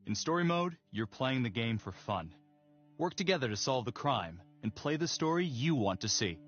In story mode, you're playing the game for fun. Work together to solve the crime and play the story you want to see.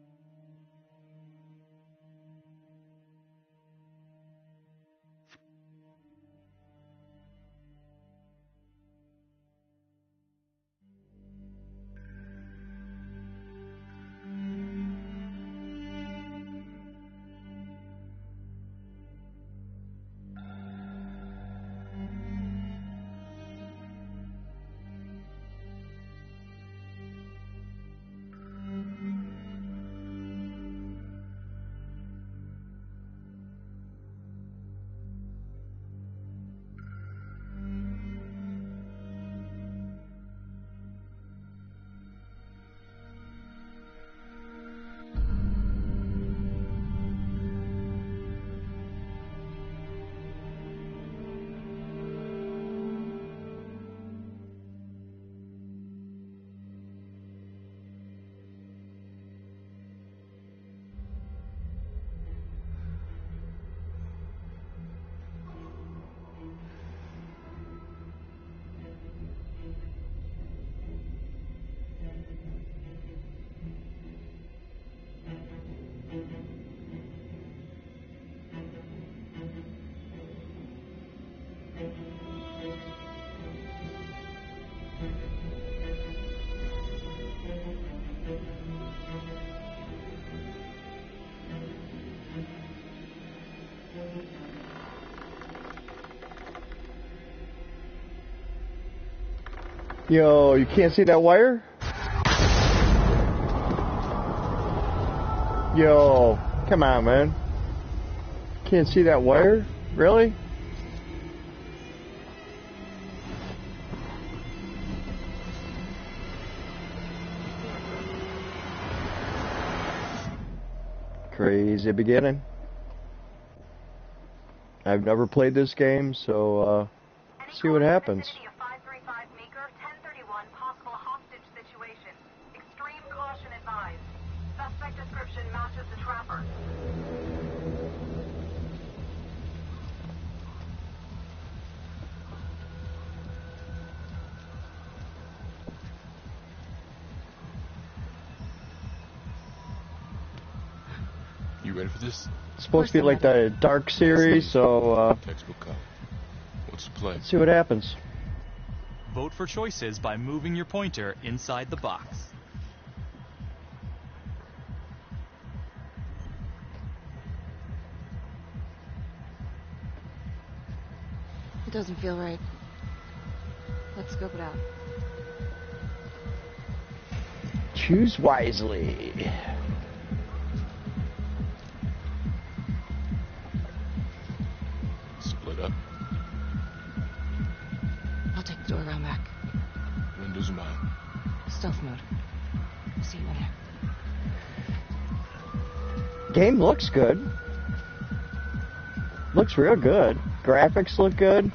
Yo, you can't see that wire? Yo, come on, man. Can't see that wire? Really? Crazy beginning. I've never played this game, so see what happens. You ready for this? It's supposed to be like the Dark series, so Textbook copy. What's the play? let's see what happens. Vote for choices by moving your pointer inside the box. It doesn't feel right. Let's scope it out. Choose wisely. Split up. I'll take the door around back. Windows are mine. Stealth mode. See you in there. Game looks good. Looks real good. Graphics look good.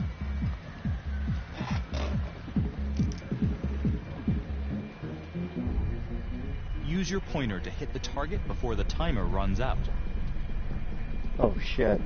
Use your pointer to hit the target before the timer runs out. Oh shit.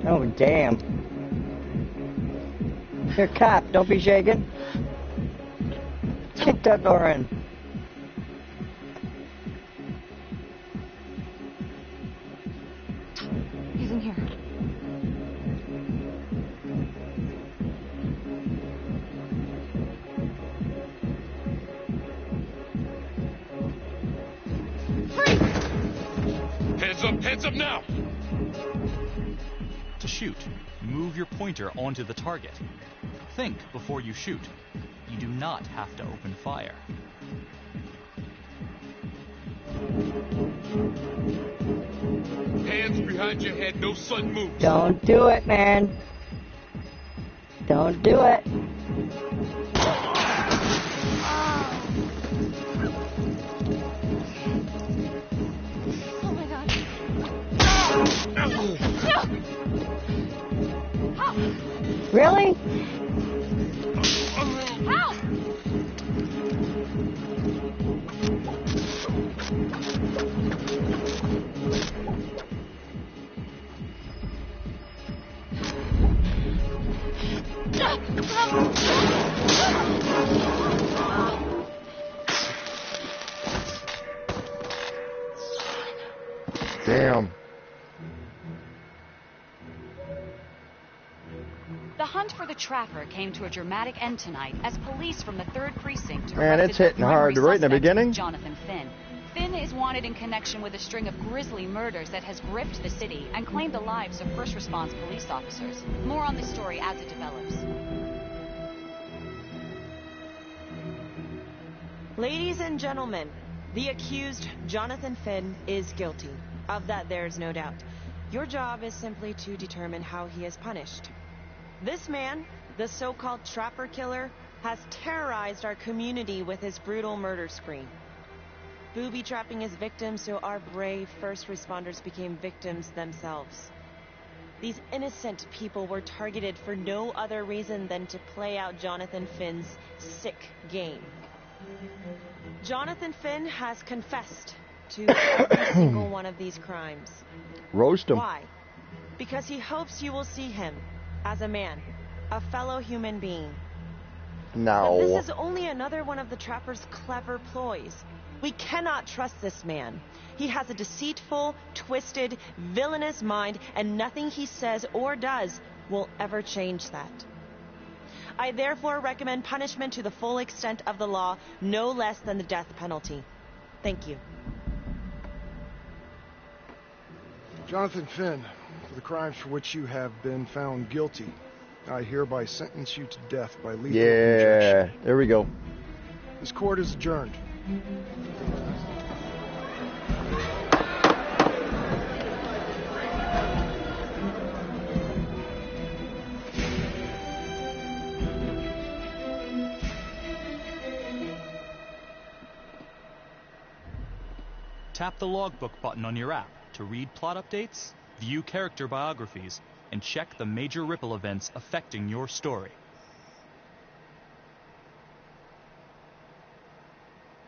Oh, damn. Here, cop, don't be shaking. Kick that door in. He's in here. Freeze! Hands up now! To shoot, move your pointer onto the target. Think before you shoot. You do not have to open fire. Hands behind your head, no sudden moves. Don't do it, man. Don't do it. Oh my god. Really? Help! Damn. The hunt for the trapper came to a dramatic end tonight as police from the 3rd Precinct Man, arrested it's the hitting hard primary right in the suspect, beginning. Jonathan Finn. Finn is wanted in connection with a string of grisly murders that has gripped the city and claimed the lives of first response police officers. More on this story as it develops. Ladies and gentlemen, the accused, Jonathan Finn, is guilty. Of that, there's no doubt. Your job is simply to determine how he is punished. This man, the so-called trapper killer, has terrorized our community with his brutal murder spree. Booby-trapping his victims so our brave first responders became victims themselves. These innocent people were targeted for no other reason than to play out Jonathan Finn's sick game. Jonathan Finn has confessed to every single one of these crimes. Roast him. Why? Because he hopes you will see him as a man, a fellow human being. But No. this is only another one of the trapper's clever ploys. We cannot trust this man. He has a deceitful, twisted, villainous mind, and nothing he says or does will ever change that. I therefore recommend punishment to the full extent of the law, no less than the death penalty. Thank you. Jonathan Finn, for the crimes for which you have been found guilty, I hereby sentence you to death by lethal Yeah. injection. There we go. This court is adjourned. Tap the logbook button on your app to read plot updates, view character biographies, and check the major ripple events affecting your story.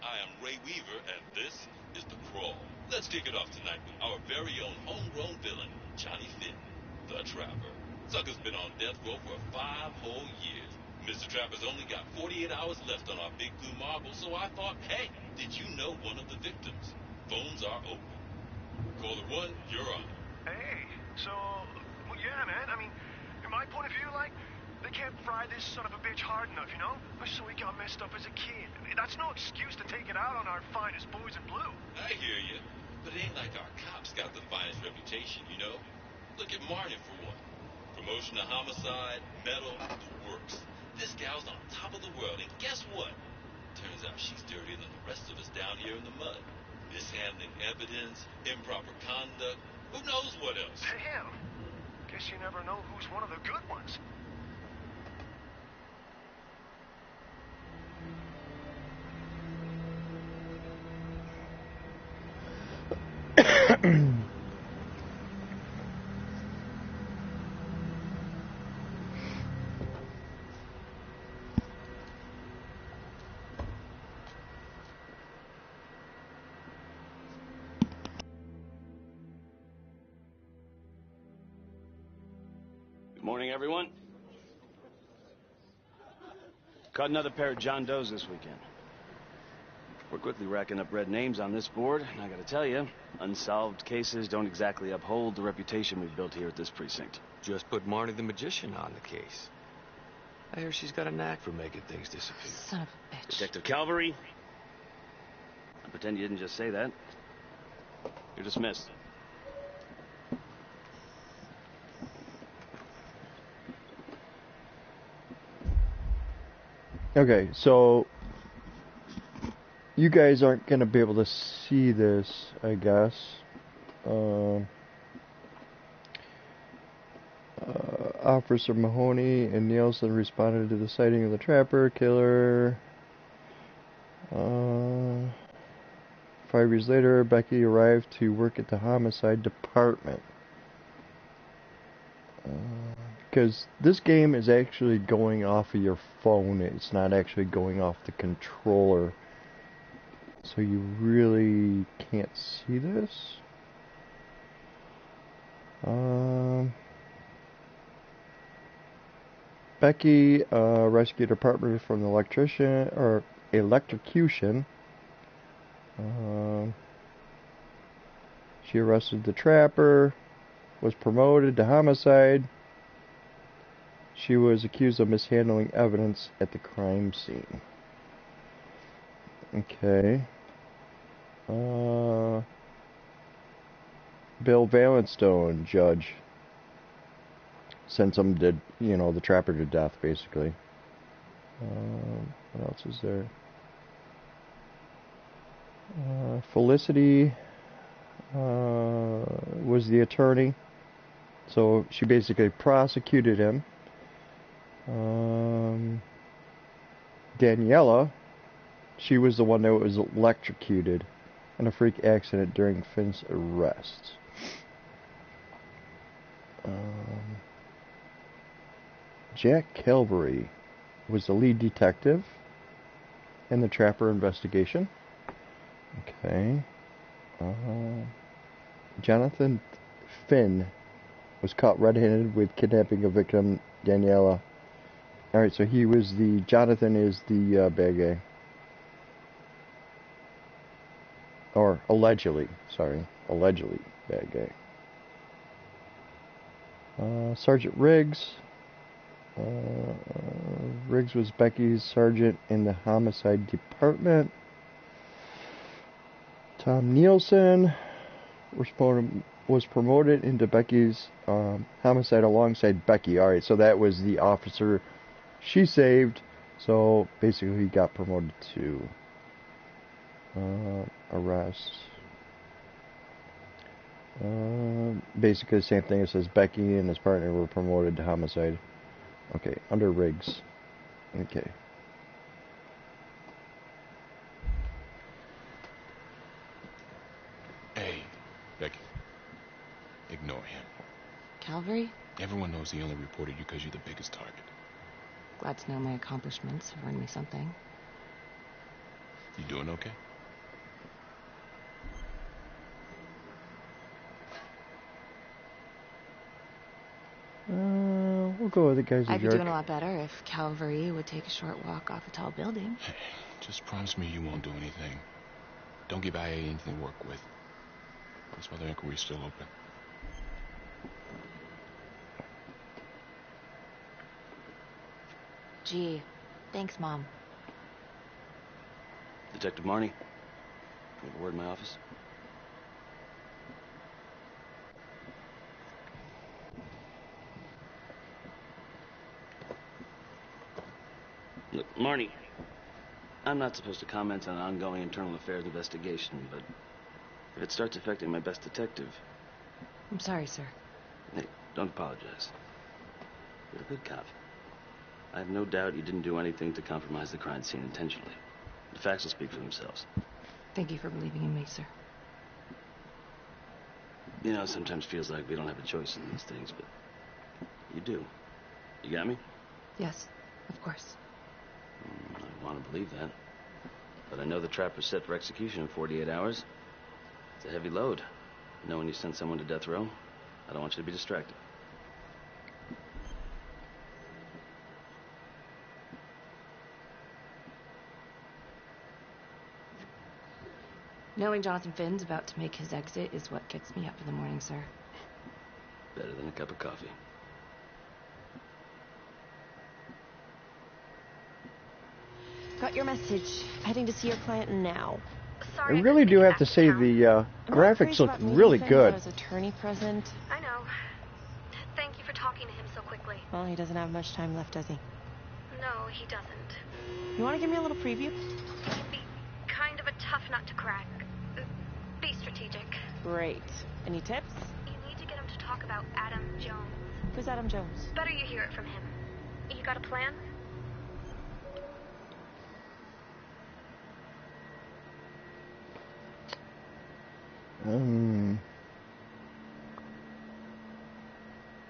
I am Ray Weaver, and this is The Crawl. Let's kick it off tonight with our very own homegrown villain, Johnny Finn, the Trapper. Sucker's been on death row for 5 whole years. Mr. Trapper's only got 48 hours left on our big blue marble, so I thought, hey, did you know one of the victims? Phones are open. Caller 1, you're on. Hey, so, well, yeah, man. I mean, in my point of view, like, they can't fry this son of a bitch hard enough, you know? So he got messed up as a kid. That's no excuse to take it out on our finest boys in blue. I hear you, but it ain't like our cops got the finest reputation, you know? Look at Martin for one. Promotion to homicide, medal, the works. This gal's on top of the world, and guess what? Turns out she's dirtier than the rest of us down here in the mud. Mishandling evidence, improper conduct, who knows what else? Damn. Guess you never know who's one of the good ones. Morning, everyone. Caught another pair of John Does this weekend. We're quickly racking up red names on this board, and I gotta tell you, unsolved cases don't exactly uphold the reputation we've built here at this precinct. Just put Marty the Magician on the case. I hear she's got a knack for making things disappear. Son of a bitch. Detective Calvary, I pretend you didn't just say that. You're dismissed. Okay, so You guys aren't going to be able to see this, I guess. Officer Mahoney and Nielsen responded to the sighting of the trapper killer. 5 years later, Becky arrived to work at the homicide department. Because this game is actually going off of your phone. It's not actually going off the controller. So you really can't see this. Becky rescued her partner from the electrocution. She arrested the trapper, was promoted to homicide. She was accused of mishandling evidence at the crime scene. Okay. Bill Valenstone, judge, sent him to, the trapper to death, basically. What else is there? Felicity was the attorney, so she basically prosecuted him. Daniela, she was the one that was electrocuted in a freak accident during Finn's arrest. Jack Calvary was the lead detective in the trapper investigation. Okay. Jonathan Finn was caught red-handed with kidnapping a victim, Daniela. Alright, so he was Jonathan is the bad guy. Or allegedly bad guy. Sergeant Riggs. Riggs was Becky's sergeant in the homicide department. Tom Nielsen was promoted into Becky's homicide alongside Becky. Alright, so that was the officer she saved. So basically he got promoted to arrest. Basically the same thing. It says Becky and his partner were promoted to homicide. Okay, under Riggs. Okay. Hey, Becky. Ignore him. Calvary? Everyone knows he only reported you because you're the biggest target. Glad to know my accomplishments have earned me something. You doing okay? We'll go with the guy's a I'd be jerk. doing a lot better if Calvary would take a short walk off a tall building. Hey, just promise me you won't do anything. Don't give IA anything to work with. This mother inquiry's still open. Gee, thanks, Mom. Detective Marnie, you have a word in my office? Look, Marnie, I'm not supposed to comment on an ongoing internal affairs investigation, but if it starts affecting my best detective... I'm sorry, sir. Hey, don't apologize. You're a good cop. I have no doubt you didn't do anything to compromise the crime scene intentionally. The facts will speak for themselves. Thank you for believing in me, sir. You know, it sometimes feels like we don't have a choice in these things, but you do. You got me? Yes, of course. I want to believe that. But I know the trapper's set for execution in 48 hours. It's a heavy load. Knowing you sent someone to death row, I don't want you to be distracted. Knowing Jonathan Finn's about to make his exit is what gets me up in the morning, sir. Better than a cup of coffee. Got your message. Heading to see your client now. I really do have to say the graphics look really good. There's attorney present. I know. Thank you for talking to him so quickly. Well, he doesn't have much time left, does he? No, he doesn't. You want to give me a little preview? He'd be kind of a tough nut to crack. Be strategic. Great. Any tips? You need to get him to talk about Adam Jones. Who's Adam Jones? Better you hear it from him. You got a plan?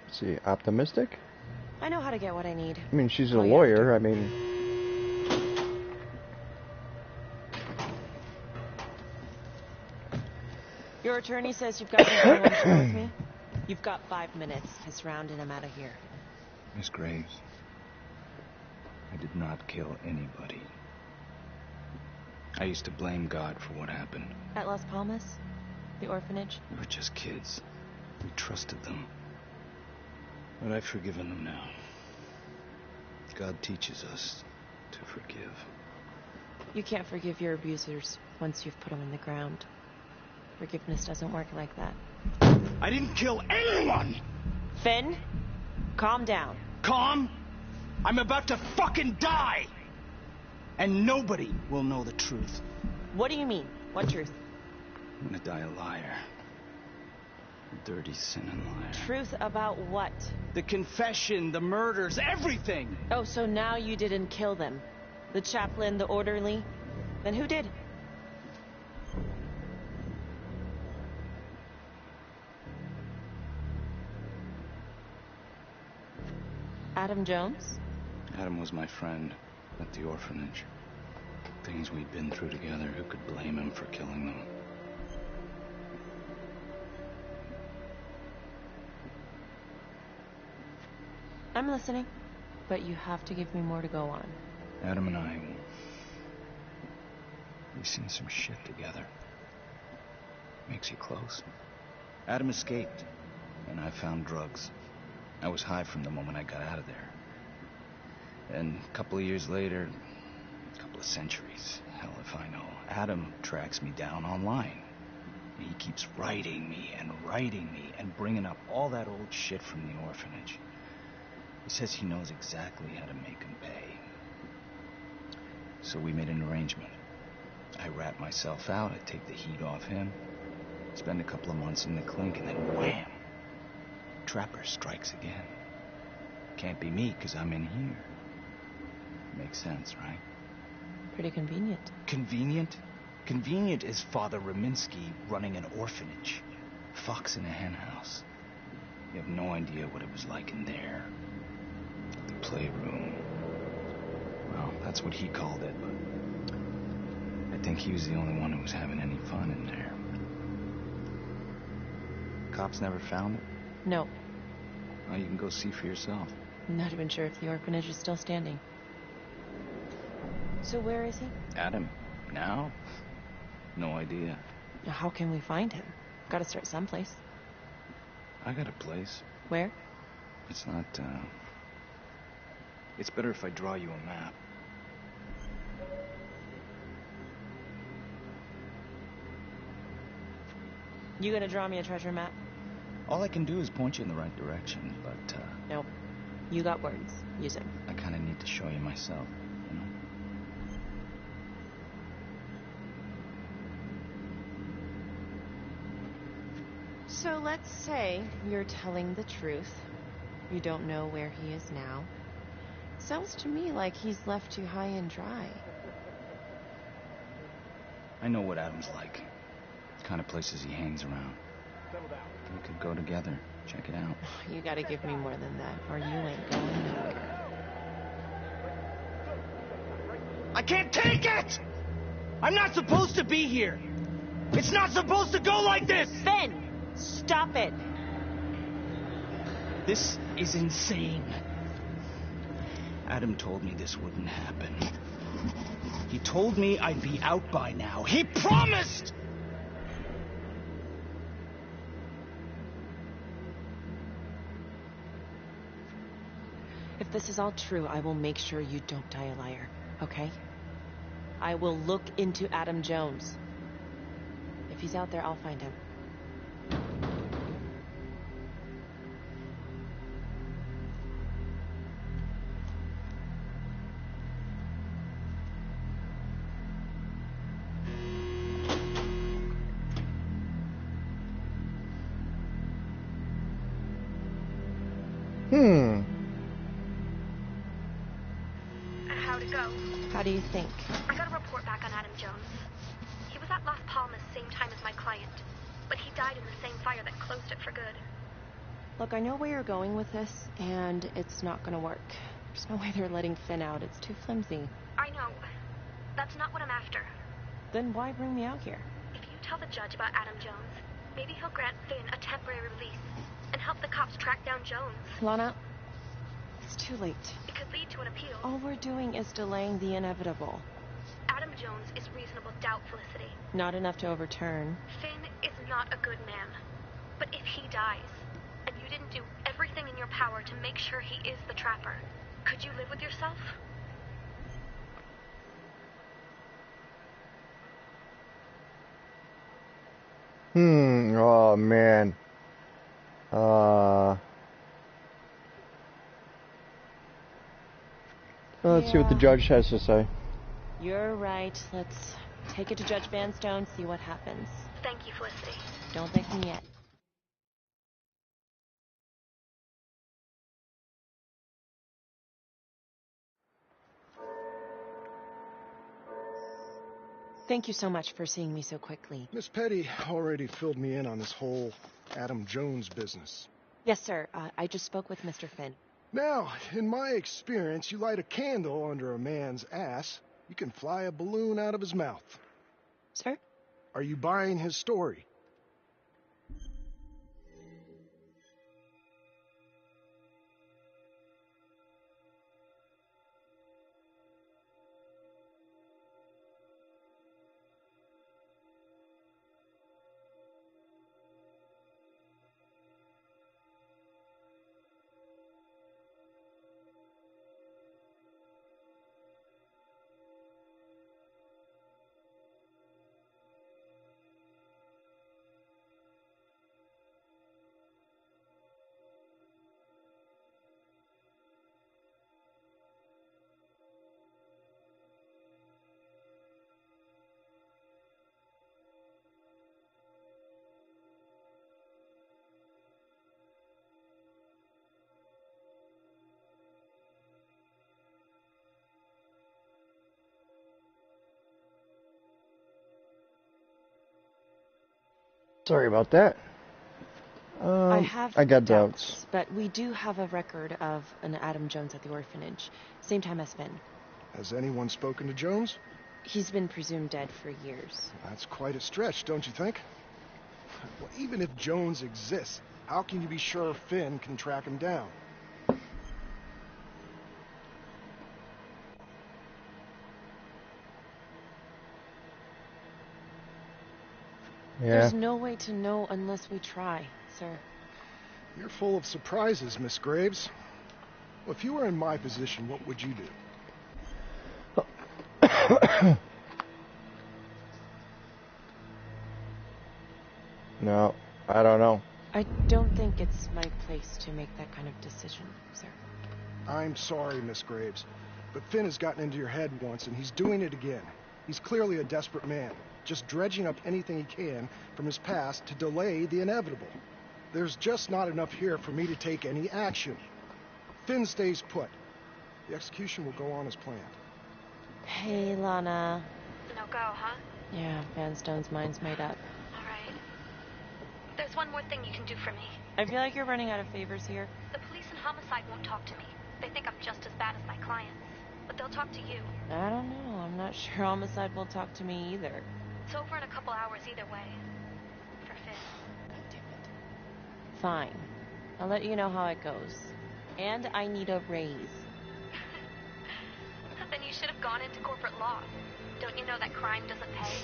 Let's see, optimistic? I know how to get what I need. I mean, she's a lawyer. I mean... Your attorney says you've got something you want to share with me? You've got 5 minutes to surround and I'm out of here. Miss Graves, I did not kill anybody. I used to blame God for what happened. At Las Palmas? The orphanage? We were just kids. We trusted them. But I've forgiven them now. God teaches us to forgive. You can't forgive your abusers once you've put them in the ground. Forgiveness doesn't work like that. I didn't kill anyone! Finn, calm down. Calm? I'm about to fucking die! And nobody will know the truth. What do you mean? What truth? I'm gonna die a liar. A dirty, sinning liar. Truth about what? The confession, the murders, everything! Oh, so now you didn't kill them? The chaplain, the orderly? Then who did? Adam Jones? Adam was my friend at the orphanage. Things we'd been through together, who could blame him for killing them? I'm listening, but you have to give me more to go on. Adam and I, we've seen some shit together. Makes you close. Adam escaped, and I found drugs. I was high from the moment I got out of there. And a couple of years later, a couple of centuries, hell if I know, Adam tracks me down online. He keeps writing me and bringing up all that old shit from the orphanage. He says he knows exactly how to make him pay. So we made an arrangement. I rat myself out, I take the heat off him, spend a couple of months in the clink, and then wham! Trapper strikes again. Can't be me, because I'm in here. Makes sense, right? Pretty convenient. Convenient? Convenient is Father Raminsky running an orphanage. Fox in a hen house. You have no idea what it was like in there. The playroom. Well, that's what he called it, but I think he was the only one who was having any fun in there. Cops never found it? No. Well, you can go see for yourself. I'm not even sure if the orphanage is still standing. So where is he? Adam? Now? No idea. How can we find him? Gotta start someplace. I got a place. Where? It's not, It's better if I draw you a map. You gonna draw me a treasure map? All I can do is point you in the right direction, but, Nope. You got words. Use it. I kind of need to show you myself, you know? So let's say you're telling the truth. You don't know where he is now. Sounds to me like he's left you high and dry. I know what Adam's like. The kind of places he hangs around. We could go together. Check it out. You gotta give me more than that, or you ain't going nowhere. I can't take it! I'm not supposed to be here! It's not supposed to go like this! Finn! Stop it! This is insane. Adam told me this wouldn't happen. He told me I'd be out by now. He promised! If this is all true, I will make sure you don't die a liar, okay? I will look into Adam Jones. If he's out there, I'll find him. How'd it go? How do you think? I got a report back on Adam Jones. He was at Las Palmas same time as my client, but he died in the same fire that closed it for good. Look, I know where you're going with this, and it's not gonna work. There's no way they're letting Finn out. It's too flimsy. I know. That's not what I'm after. Then why bring me out here? If you tell the judge about Adam Jones, maybe he'll grant Finn a temporary release and help the cops track down Jones. Lana, it's too late. It could lead to an appeal. All we're doing is delaying the inevitable. Adam Jones is reasonable doubt, Felicity. Not enough to overturn. Finn is not a good man. But if he dies, and you didn't do everything in your power to make sure he is the trapper, could you live with yourself? Oh, man. Let's see what the judge has to say. You're right. Let's take it to Judge Vanstone, see what happens. Thank you, Felicity. Don't thank me yet. Thank you so much for seeing me so quickly. Miss Petty already filled me in on this whole Adam Jones business. Yes, sir. I just spoke with Mr. Finn. Now, in my experience, you light a candle under a man's ass, you can fly a balloon out of his mouth. Sir? Are you buying his story? Sorry about that. I got doubts. But we do have a record of an Adam Jones at the orphanage. Same time as Finn. Has anyone spoken to Jones? He's been presumed dead for years. That's quite a stretch, don't you think? Well, even if Jones exists, how can you be sure Finn can track him down? Yeah. There's no way to know unless we try, sir. You're full of surprises, Miss Graves. Well, if you were in my position, what would you do? No, I don't know. I don't think it's my place to make that kind of decision, sir. I'm sorry, Miss Graves, but Finn has gotten into your head once, and he's doing it again. He's clearly a desperate man, just dredging up anything he can from his past to delay the inevitable. There's just not enough here for me to take any action. Finn stays put. The execution will go on as planned. Hey, Lana. No go, huh? Yeah, Vanstone's mind's made up. All right. There's one more thing you can do for me. I feel like you're running out of favors here. The police and homicide won't talk to me. They think I'm just as bad as my clients. But they'll talk to you. I don't know. I'm not sure homicide will talk to me either. It's over in a couple hours either way. For Finn. Damn it. Fine. I'll let you know how it goes. And I need a raise. Then you should have gone into corporate law. Don't you know that crime doesn't pay?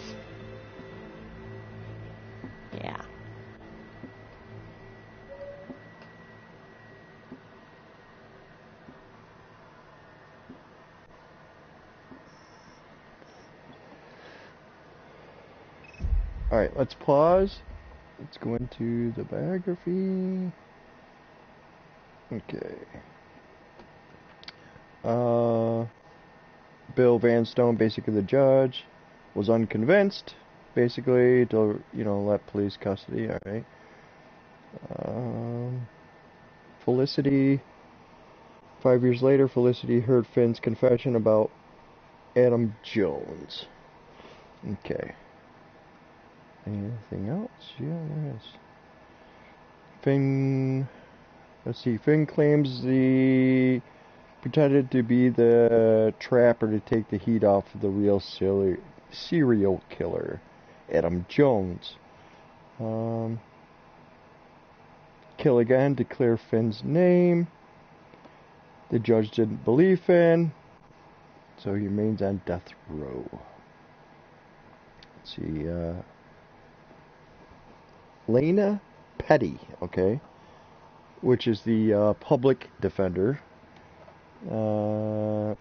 Yeah. Alright, let's pause. Let's go into the biography. Okay. Bill Vanstone, basically the judge, was unconvinced, basically, to, let police custody, alright. Felicity 5 years later, Felicity heard Finn's confession about Adam Jones. Okay. Anything else? Yeah, there is. Finn... Let's see. Finn claims the... pretended to be the trapper to take the heat off of the real serial killer, Adam Jones. Kill again to clear Finn's name. The judge didn't believe Finn, so he remains on death row. Let's see, Lena Petty, okay, which is the public defender. So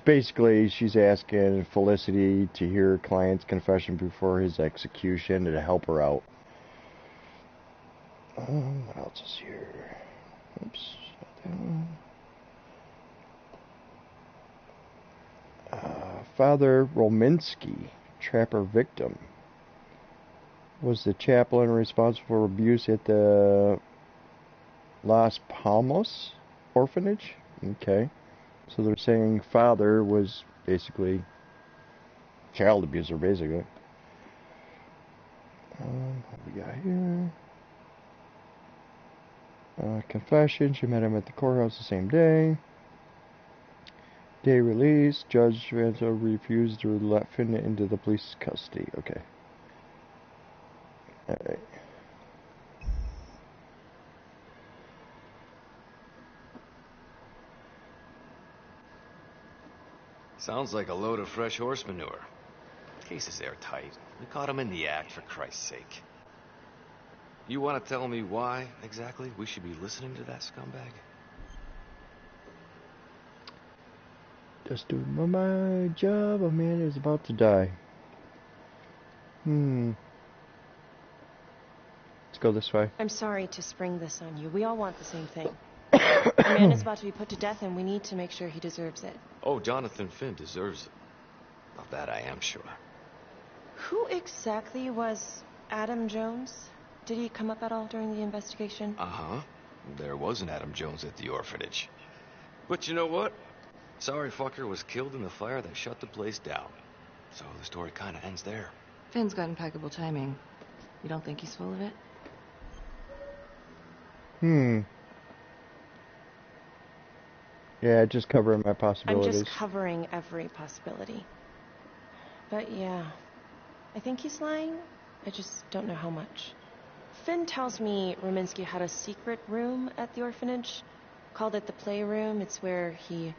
basically, she's asking Felicity to hear her client's confession before his execution and to help her out. What else is here? Oops, not that one. Father Rominski, trapper victim, was the chaplain responsible for abuse at the Las Palmas orphanage. Okay, so they're saying father was basically child abuser, basically. What we got here? Confession, she met him at the courthouse the same day. Day release, Judge Vanzo refused to let Finn into the police custody. Okay. Alright. Sounds like a load of fresh horse manure. Case is airtight. We caught him in the act, for Christ's sake. You want to tell me why, exactly, we should be listening to that scumbag? Just doing my job. A man is about to die. Let's go this way. I'm sorry to spring this on you. We all want the same thing. A man is about to be put to death, and we need to make sure he deserves it. Oh, Jonathan Finn deserves it. Of that I am sure. Who exactly was Adam Jones? Did he come up at all during the investigation? Uh-huh. There was an Adam Jones at the orphanage. But you know what? Sorry fucker was killed in the fire that shut the place down. So the story kind of ends there. Finn's got impeccable timing. You don't think he's full of it? Yeah, just covering my possibilities. I'm just covering every possibility. But yeah, I think he's lying. I just don't know how much. Finn tells me Rominski had a secret room at the orphanage. Called it the playroom. It's where he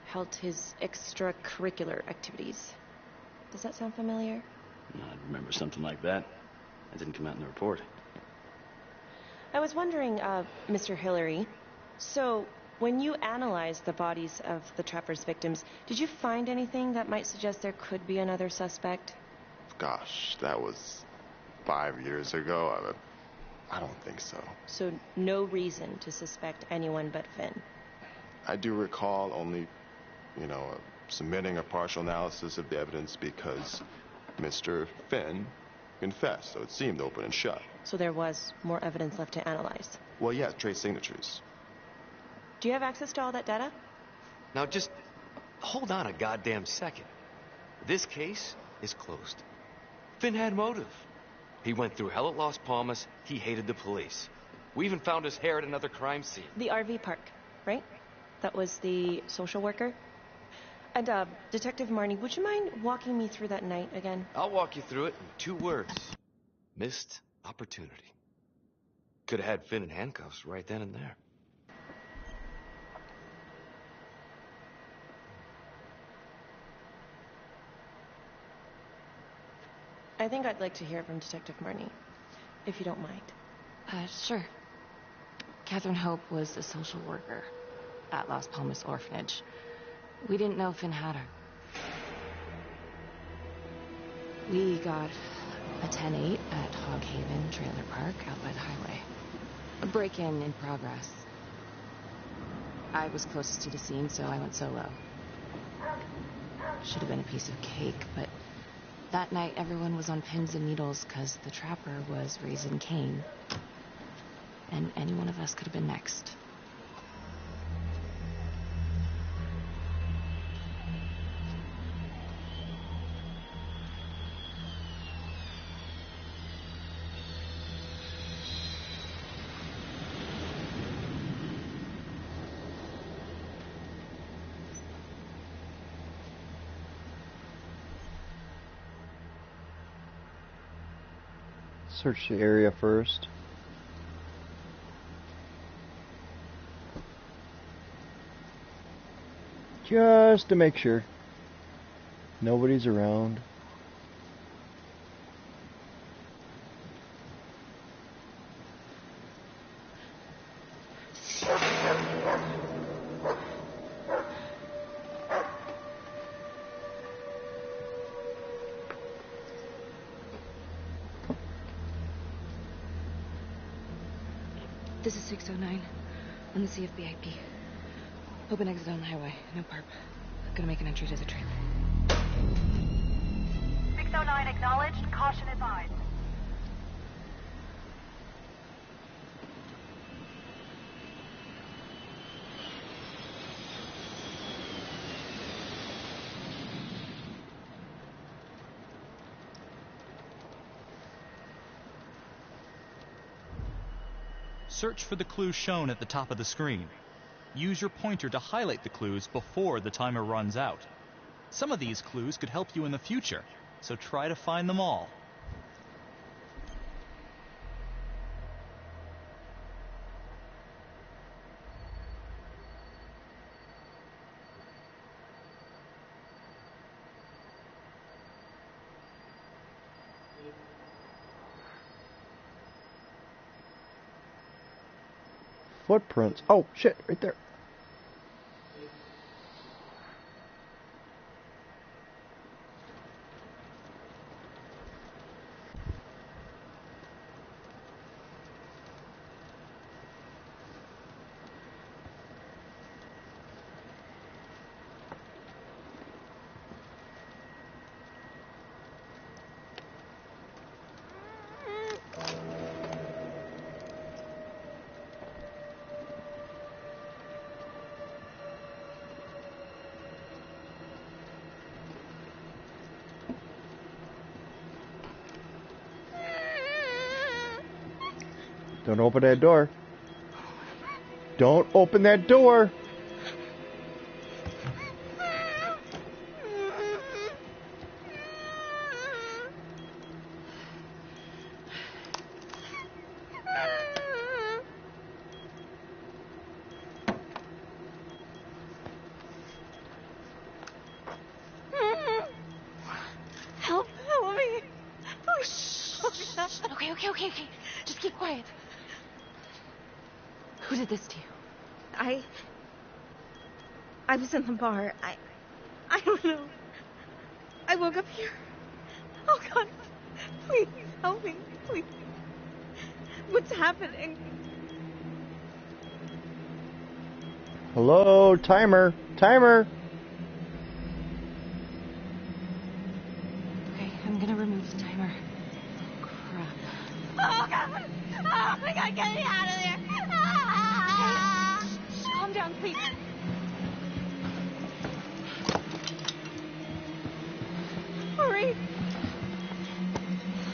held his extracurricular activities. Does that sound familiar? I remember something like that. That didn't come out in the report. I was wondering, Mr. Hillary, so when you analyzed the bodies of the trapper's victims, did you find anything that might suggest there could be another suspect? Gosh, that was 5 years ago. I don't think so. So no reason to suspect anyone but Finn? I do recall only, submitting a partial analysis of the evidence because Mr. Finn confessed, so it seemed open and shut. So there was more evidence left to analyze? Well, yeah, trace signatures. Do you have access to all that data? Now just hold on a goddamn second. This case is closed. Finn had motive. He went through hell at Las Palmas. He hated the police. We even found his hair at another crime scene. The RV park, right? That was the social worker? And, Detective Marnie, would you mind walking me through that night again? I'll walk you through it in 2 words. Missed opportunity. Could have had Finn in handcuffs right then and there. I think I'd like to hear from Detective Marnie, if you don't mind. Sure. Catherine Hope was a social worker at Las Palmas Orphanage. We didn't know Finn had her. We got a 10-8 at Hog Haven Trailer Park out by the highway. A break-in in progress. I was closest to the scene, so I went solo. Should have been a piece of cake, but that night everyone was on pins and needles because the trapper was raising Cain. And any one of us could have been next. Search the area first. Just to make sure nobody's around. This is 609 on the CFBIP. Open exit on the highway. No perp. Gonna make an entry to the trailer. 609 acknowledged. Caution advised. Search for the clues shown at the top of the screen. Use your pointer to highlight the clues before the timer runs out. Some of these clues could help you in the future, so try to find them all. Footprints. Oh, shit, right there. Don't open that door. Don't open that door. Help me. Okay. Just keep quiet. Who did this to you? I was in the bar. I don't know. I woke up here. Oh, God. Please, help me. Please. What's happening? Hello, timer. Timer. Okay, I'm gonna remove the timer. Crap. Oh, God. Oh, my God, get me out of there. Calm down, please. Hurry.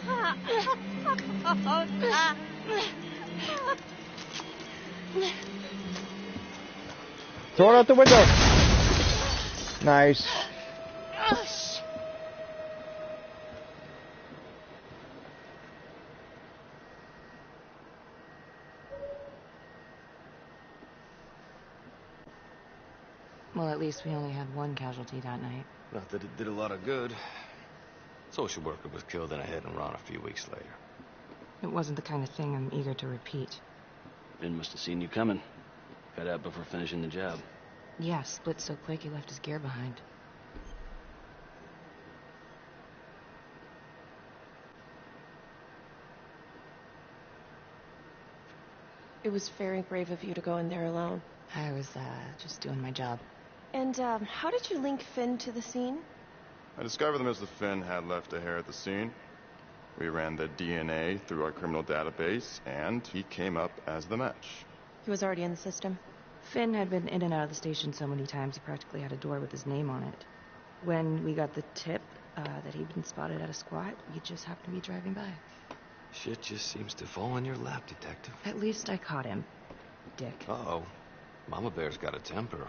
Oh, God. Throw it out the window. Nice. Well, at least we only had one casualty that night. Not that it did a lot of good. Social worker was killed in a hit-and-run a few weeks later. It wasn't the kind of thing I'm eager to repeat. Finn must have seen you coming. Got out before finishing the job. Yeah, split so quick he left his gear behind. It was very brave of you to go in there alone. I was, just doing my job. And, how did you link Finn to the scene? I discovered that Mr. Finn had left a hair at the scene. We ran the DNA through our criminal database, and he came up as the match. He was already in the system. Finn had been in and out of the station so many times he practically had a door with his name on it. When we got the tip that he'd been spotted at a squat, we just happened to be driving by. Shit just seems to fall in your lap, Detective. At least I caught him, Dick. Uh-oh. Mama Bear's got a temper.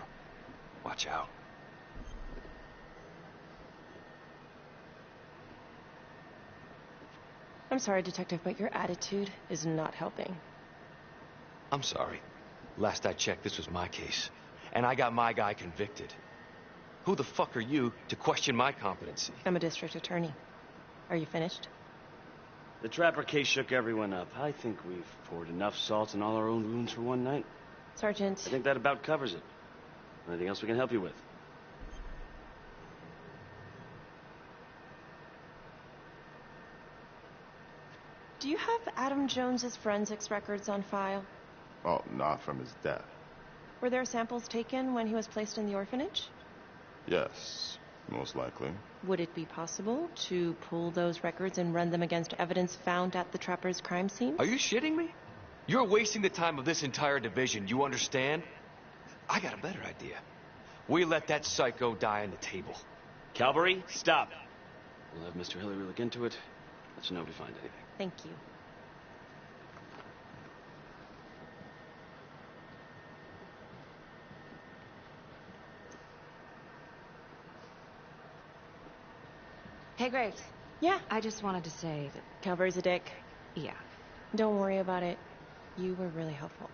Watch out. I'm sorry, Detective, but your attitude is not helping. I'm sorry. Last I checked, this was my case. And I got my guy convicted. Who the fuck are you to question my competency? I'm a district attorney. Are you finished? The Trapper case shook everyone up. I think we've poured enough salt in all our own wounds for one night. Sergeant. I think that about covers it. Anything else we can help you with? Do you have Adam Jones's forensics records on file? Oh, not from his death. Were there samples taken when he was placed in the orphanage? Yes, most likely. Would it be possible to pull those records and run them against evidence found at the Trapper's crime scene? Are you shitting me? You're wasting the time of this entire division, you understand? I got a better idea. We let that psycho die on the table. Calvary, stop. We'll have Mr. Hillary look into it. Let you know if we find anything. Thank you. Hey, Graves. Yeah? I just wanted to say that... Calvary's a dick. Yeah. Don't worry about it. You were really helpful.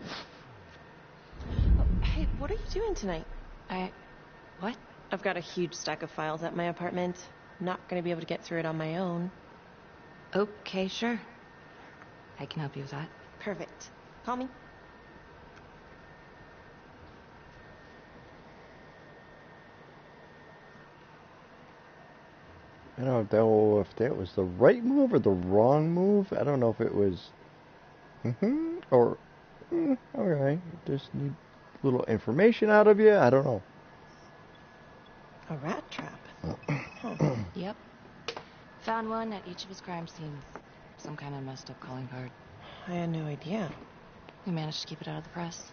Oh, hey, what are you doing tonight? What? I've got a huge stack of files at my apartment. Not gonna be able to get through it on my own. Okay, sure. I can help you with that. Perfect. Call me. I don't know if that was the right move or the wrong move. I don't know if it was or alright. Just need a little information out of you. I don't know. A rat trap. Yep. Found one at each of his crime scenes. Some kind of messed up calling card. I had no idea. We managed to keep it out of the press.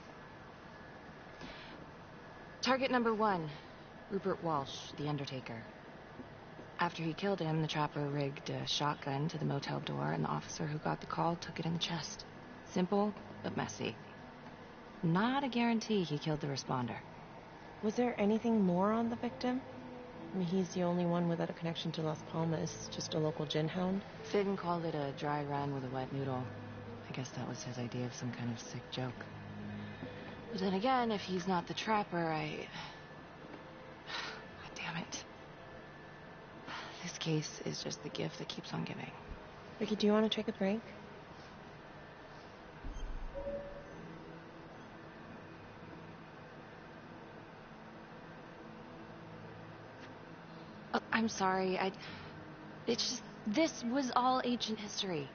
Target number 1, Rupert Walsh, the Undertaker. After he killed him, the Trapper rigged a shotgun to the motel door, and the officer who got the call took it in the chest. Simple, but messy. Not a guarantee he killed the responder. Was there anything more on the victim? I mean, he's the only one without a connection to Las Palmas, just a local gin hound. Finn called it a dry run with a wet noodle. I guess that was his idea of some kind of sick joke. But then again, if he's not the Trapper, God damn it. This case is just the gift that keeps on giving. Ricky, do you want to take a break? I'm sorry, it's just, this was all ancient history.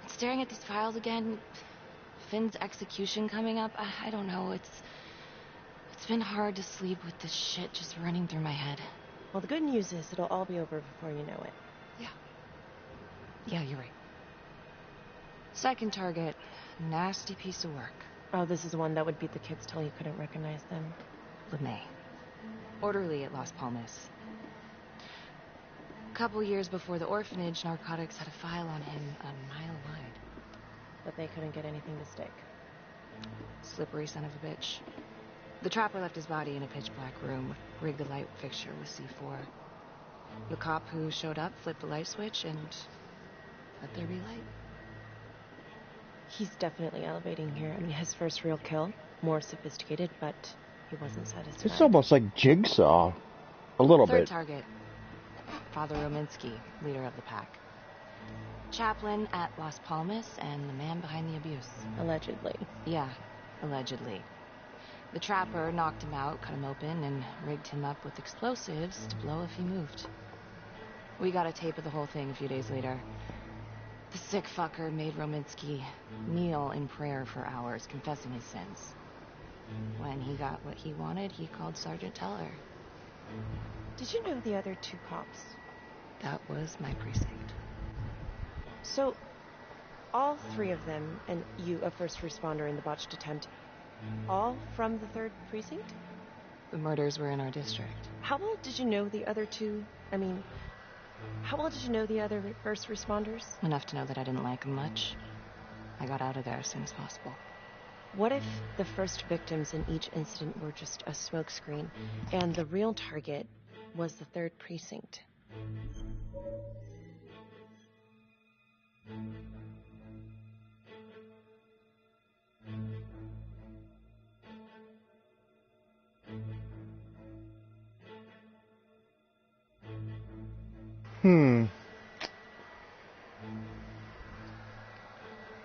And staring at these files again, Finn's execution coming up, I don't know, it's been hard to sleep with this shit just running through my head. Well, the good news is it'll all be over before you know it. Yeah, you're right. Second target, nasty piece of work. Oh, this is the one that would beat the kids till you couldn't recognize them. LeMay. Orderly at Las Palmas. A couple years before the orphanage, narcotics had a file on him a mile wide. But they couldn't get anything to stick. Slippery son of a bitch. The Trapper left his body in a pitch-black room, rigged the light fixture with C4. The cop who showed up flipped the light switch and let there be light. He's definitely elevating here. I mean, his first real kill, more sophisticated, but he wasn't satisfied. It's almost like Jigsaw. A little Third bit. target, Father Rominsky, leader of the pack. Chaplain at Las Palmas and the man behind the abuse. Allegedly. Yeah, allegedly. The Trapper knocked him out, cut him open, and rigged him up with explosives to blow if he moved. We got a tape of the whole thing a few days later. The sick fucker made Rominsky kneel in prayer for hours, confessing his sins. When he got what he wanted, he called Sergeant Teller. Did you know the other 2 cops? That was my precinct. So, all 3 of them, and you, a first responder in the botched attempt, all from the 3rd precinct? The murders were in our district. How well did you know the other 2? I mean, how well did you know the other first responders? Enough to know that I didn't like them much. I got out of there as soon as possible. What if the first victims in each incident were just a smokescreen, and the real target was the 3rd Precinct.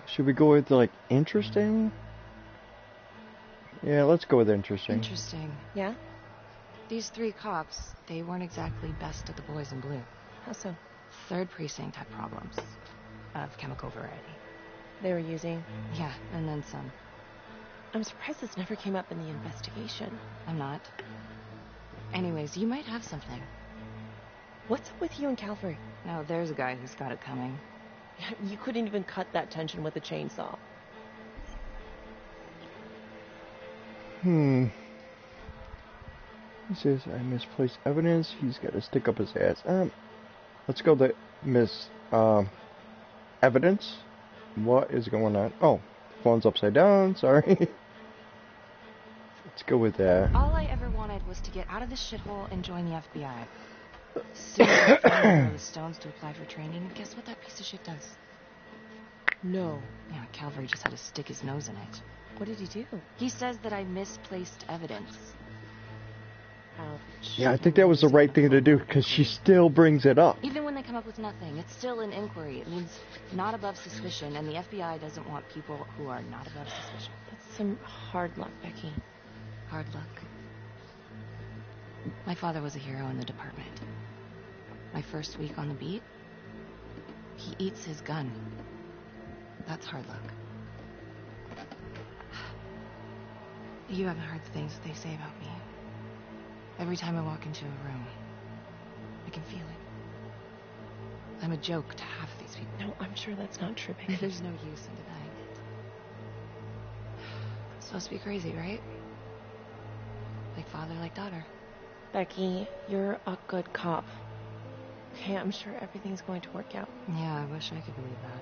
Should we go with, like, interesting? Yeah, let's go with interesting. Interesting. Yeah? These 3 cops, they weren't exactly best of the boys in blue. How so? 3rd Precinct had problems. Of chemical variety. They were using? Yeah, and then some. I'm surprised this never came up in the investigation. I'm not. Anyways, you might have something. What's up with you and Calvary? No, there's a guy who's got it coming. You couldn't even cut that tension with a chainsaw. He says, I misplaced evidence. He's got to stick up his ass. Let's go to evidence. What is going on? Oh, phone's upside down. Sorry. Let's go with that. All I ever wanted was to get out of this shithole and join the FBI. Soon I found the stones to apply for training, and guess what that piece of shit does? No. Yeah, Calvary just had to stick his nose in it. What did he do? He says that I misplaced evidence. Ouch. Yeah, I think that was the right thing to do, because she still brings it up. Even when they come up with nothing, it's still an inquiry. It means not above suspicion, and the FBI doesn't want people who are not above suspicion. That's some hard luck, Becky. Hard luck. My father was a hero in the department. My first week on the beat, he eats his gun. That's hard luck. You haven't heard the things that they say about me. Every time I walk into a room, I can feel it. I'm a joke to half of these people. No, I'm sure that's not true, Becky. There's no use in denying it. It's supposed to be crazy, right? Like father, like daughter. Becky, you're a good cop. Okay, I'm sure everything's going to work out. Yeah, I wish I could believe that.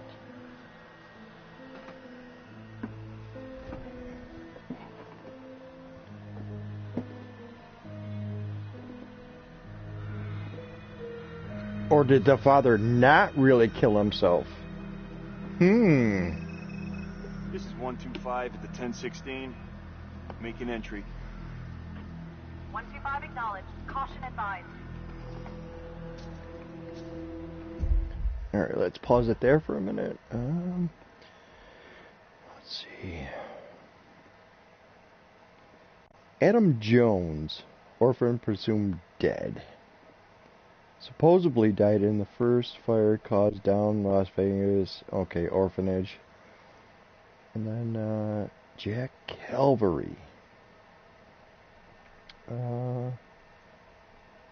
Or did the father not really kill himself? This is 125 at the 1016. Make an entry. 125 acknowledged. Caution advised. Alright, let's pause it there for a minute. Let's see. Adam Jones, orphan presumed dead. Supposedly died in the first fire caused down Las Vegas. Okay, orphanage. And then, Jack Calvary.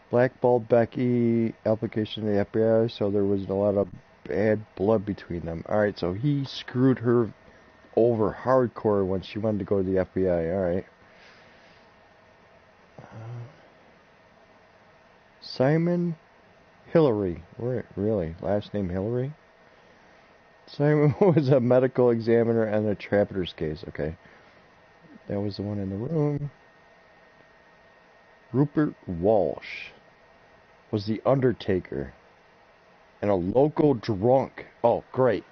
Blackballed Becky, application to the FBI, so there was a lot of bad blood between them. Alright, so he screwed her over hardcore when she wanted to go to the FBI. Alright. Simon Hillary. Really? Last name Hillary? Simon was a medical examiner on the Trapper's case. Okay. That was the one in the room. Rupert Walsh was the Undertaker and a local drunk. Oh, great.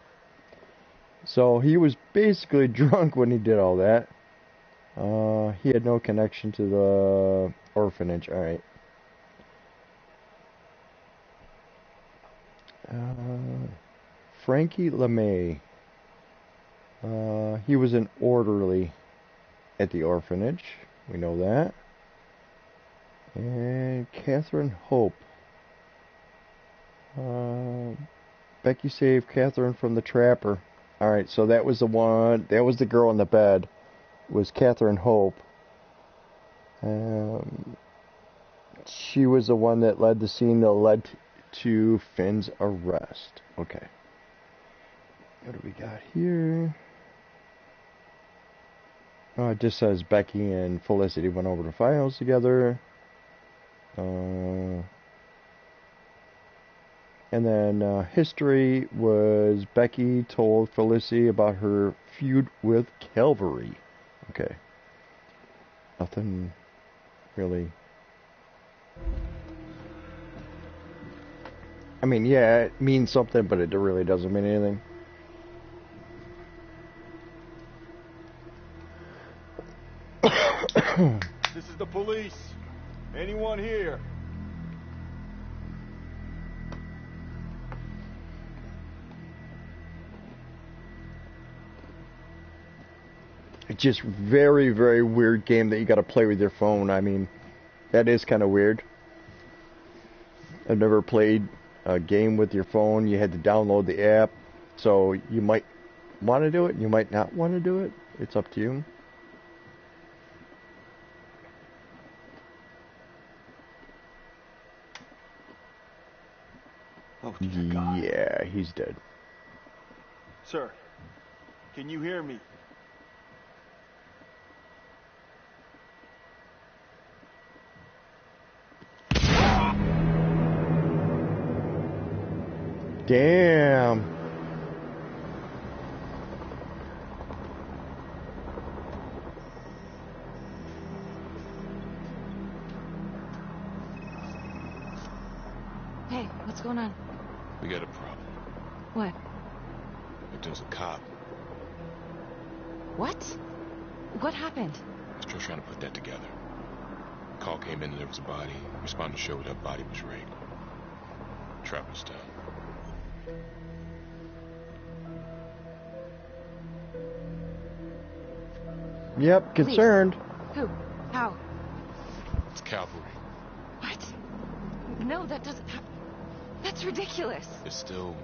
So he was basically drunk when he did all that. He had no connection to the orphanage. Alright. Frankie LeMay. He was an orderly at the orphanage. We know that. And Catherine Hope. Becky saved Catherine from the trapper. Alright, so that was the one. That was the girl in the bed. Was Catherine Hope. She was the one that led the scene that led to Finn's arrest. Okay. What do we got here? Oh, it just says Becky and Felicity went over the files together. And then history was Becky told Felicity about her feud with Calvary. Okay. Nothing really I mean, yeah, it means something, but it really doesn't mean anything. This is the police. Anyone here? It's just very, very weird game that you got to play with your phone. I mean, that is kind of weird. I've never played a game with your phone. You had to download the app, so you might want to do it, you might not want to do it. It's up to you. Oh, dear God. Yeah, he's dead. Sir, can you hear me? Damn. Hey, what's going on? We got a problem. What? Victim's a cop. What? What happened? Still trying to put that together. Call came in and there was a body. Responder showed up, body was rigged. Trapper's down. Yep, concerned. Who? How? It's cavalry. What? No, that doesn't happen. That's ridiculous. They're still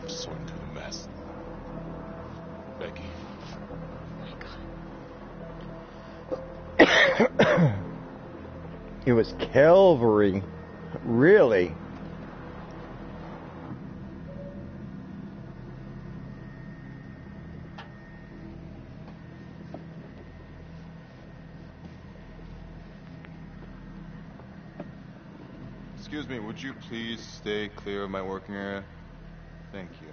sorting through the mess. Becky. Oh my God. It was cavalry. Really? Excuse me, would you please stay clear of my working area? Thank you.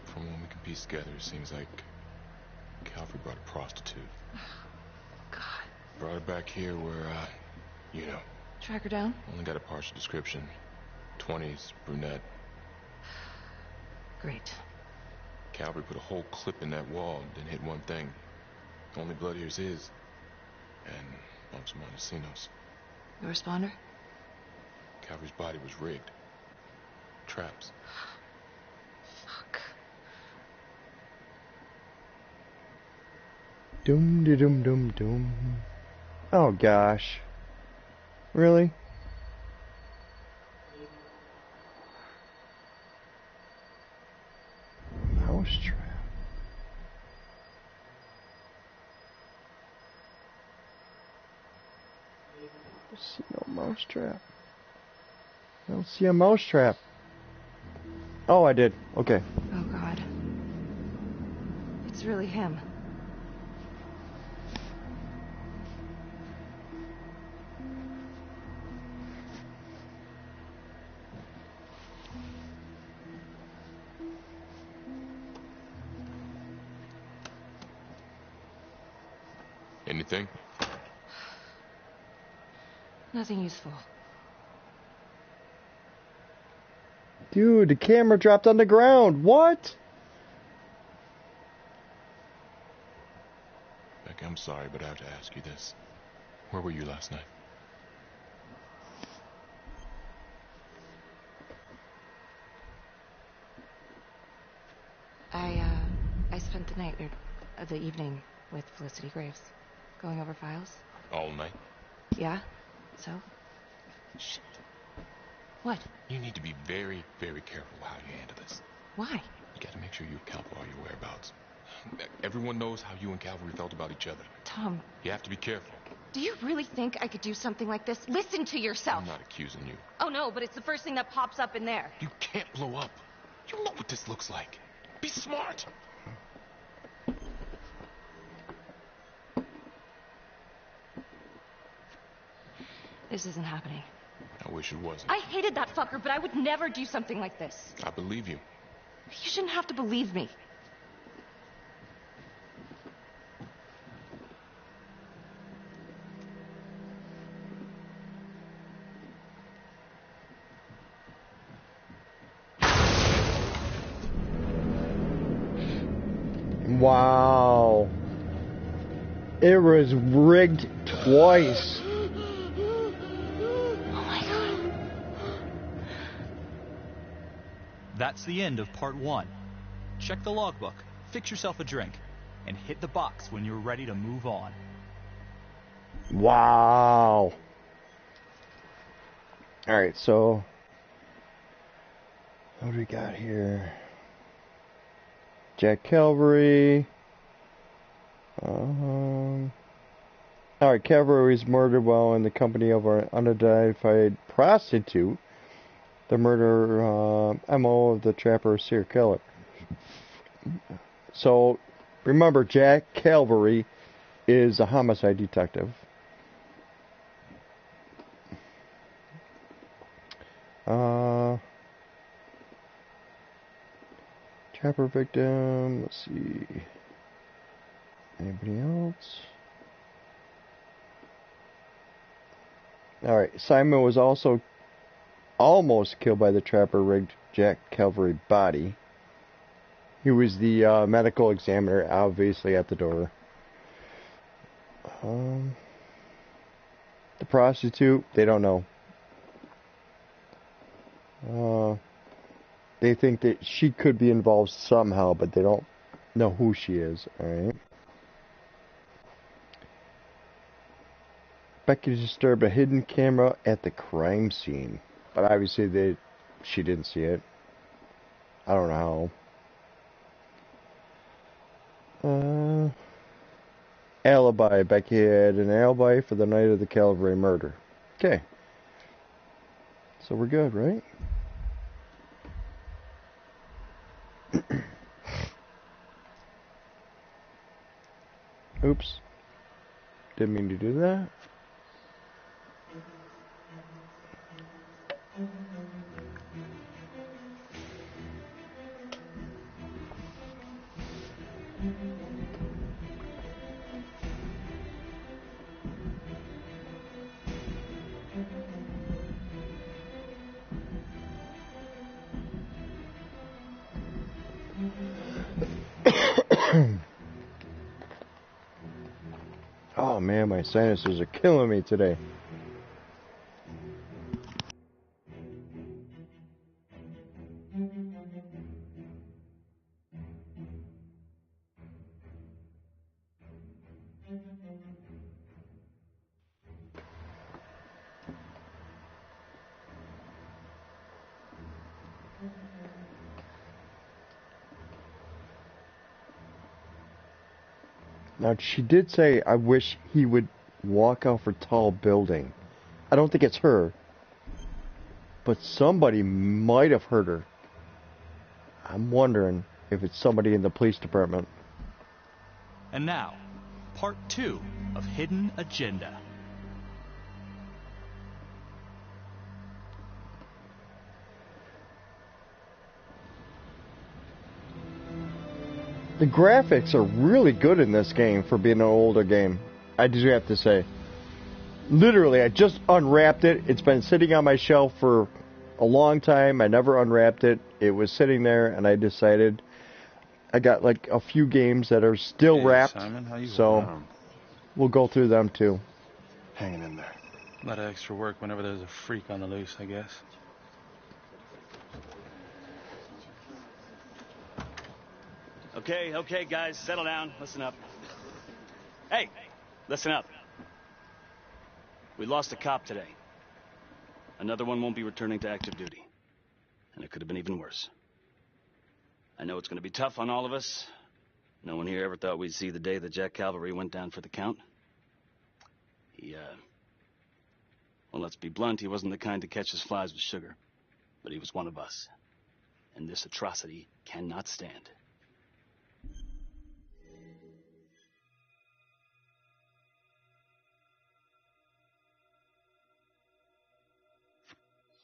From what we can piece together, it seems like Calvary brought a prostitute. God. Brought her back here where, you know. Track her down? Only got a partial description. 20s, brunette. Great. Calvary put a whole clip in that wall, then hit one thing. Only blood here's his. And bumps Montesinos. The responder? Calvary's body was rigged. Traps. Fuck. Dum de dum dum dum. Oh gosh. Really? Mousetrap. I see no mousetrap. I don't see a mousetrap. Oh, I did. Okay. Oh God. It's really him. Anything? Nothing useful. Dude, the camera dropped on the ground. What? Becky, I'm sorry, but I have to ask you this. Where were you last night? I spent the night, or the evening, with Felicity Graves. Going over files. All night? Yeah? So? Shit. What? You need to be very, very careful how you handle this. Why? You gotta make sure you account for all your whereabouts. Everyone knows how you and Calvary felt about each other. Tom. You have to be careful. Do you really think I could do something like this? Listen to yourself. I'm not accusing you. Oh no, but it's the first thing that pops up in there. You can't blow up. You know what this looks like. Be smart. This isn't happening. I wish it wasn't. I hated that fucker, but I would never do something like this. I believe you. You shouldn't have to believe me. Wow. It was rigged twice. Oh my god. That's the end of part 1. Check the logbook, fix yourself a drink, and hit the box when you're ready to move on. Wow. Alright, so what do we got here? Jack Calvary. Alright, Calvary was murdered while in the company of an unidentified prostitute. The murder MO of the trapper serial killer. So, remember, Jack Calvary is a homicide detective. Trapper victim, let's see. Anybody else? Alright, Simon was also almost killed by the trapper rigged Jack Calvary body. He was the medical examiner, obviously, at the door. The prostitute, they don't know. They think that she could be involved somehow, but they don't know who she is. Alright. Becky disturbed a hidden camera at the crime scene. But obviously she didn't see it. I don't know how. Alibi. Becky had an alibi for the night of the Calvary murder. Okay. So we're good, right? Oops. Didn't mean to do that. Oh man, my sinuses are killing me today. Now, she did say, I wish he would walk off her tall building. I don't think it's her. But somebody might have heard her. I'm wondering if it's somebody in the police department. And now, part 2 of Hidden Agenda. The graphics are really good in this game for being an older game. I do have to say. Literally, I just unwrapped it. It's been sitting on my shelf for a long time. I never unwrapped it. It was sitting there, and I decided I got like a few games that are still wrapped. Simon, how you so we'll go through them too. Hanging in there. A lot of extra work whenever there's a freak on the loose, I guess. Okay, guys, settle down. Listen up. Hey, listen up. We lost a cop today. Another one won't be returning to active duty. And it could have been even worse. I know it's going to be tough on all of us. No one here ever thought we'd see the day that Jack Calvary went down for the count. Well, let's be blunt, he wasn't the kind to catch his flies with sugar. But he was one of us. And this atrocity cannot stand.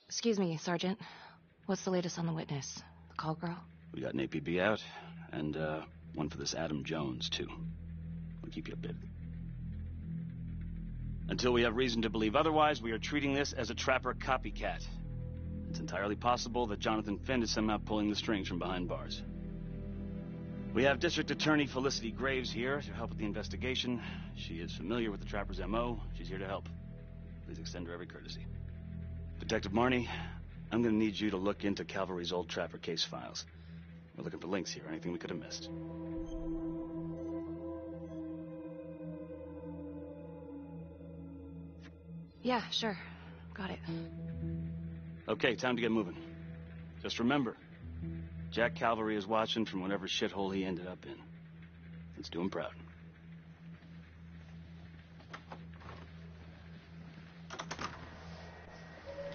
Excuse me, Sergeant. What's the latest on the witness? The call girl? We got an APB out, and one for this Adam Jones, too. We'll keep you updated. Until we have reason to believe otherwise, we are treating this as a trapper copycat. It's entirely possible that Jonathan Finn is somehow pulling the strings from behind bars. We have District Attorney Felicity Graves here to help with the investigation. She is familiar with the Trapper's MO. She's here to help. Please extend her every courtesy. Detective Marnie, I'm gonna need you to look into Calvary's old Trapper case files. We're looking for links here, anything we could have missed. Yeah, sure. Got it. Okay, time to get moving. Just remember, Jack Calvary is watching from whatever shithole he ended up in. Let's do him proud.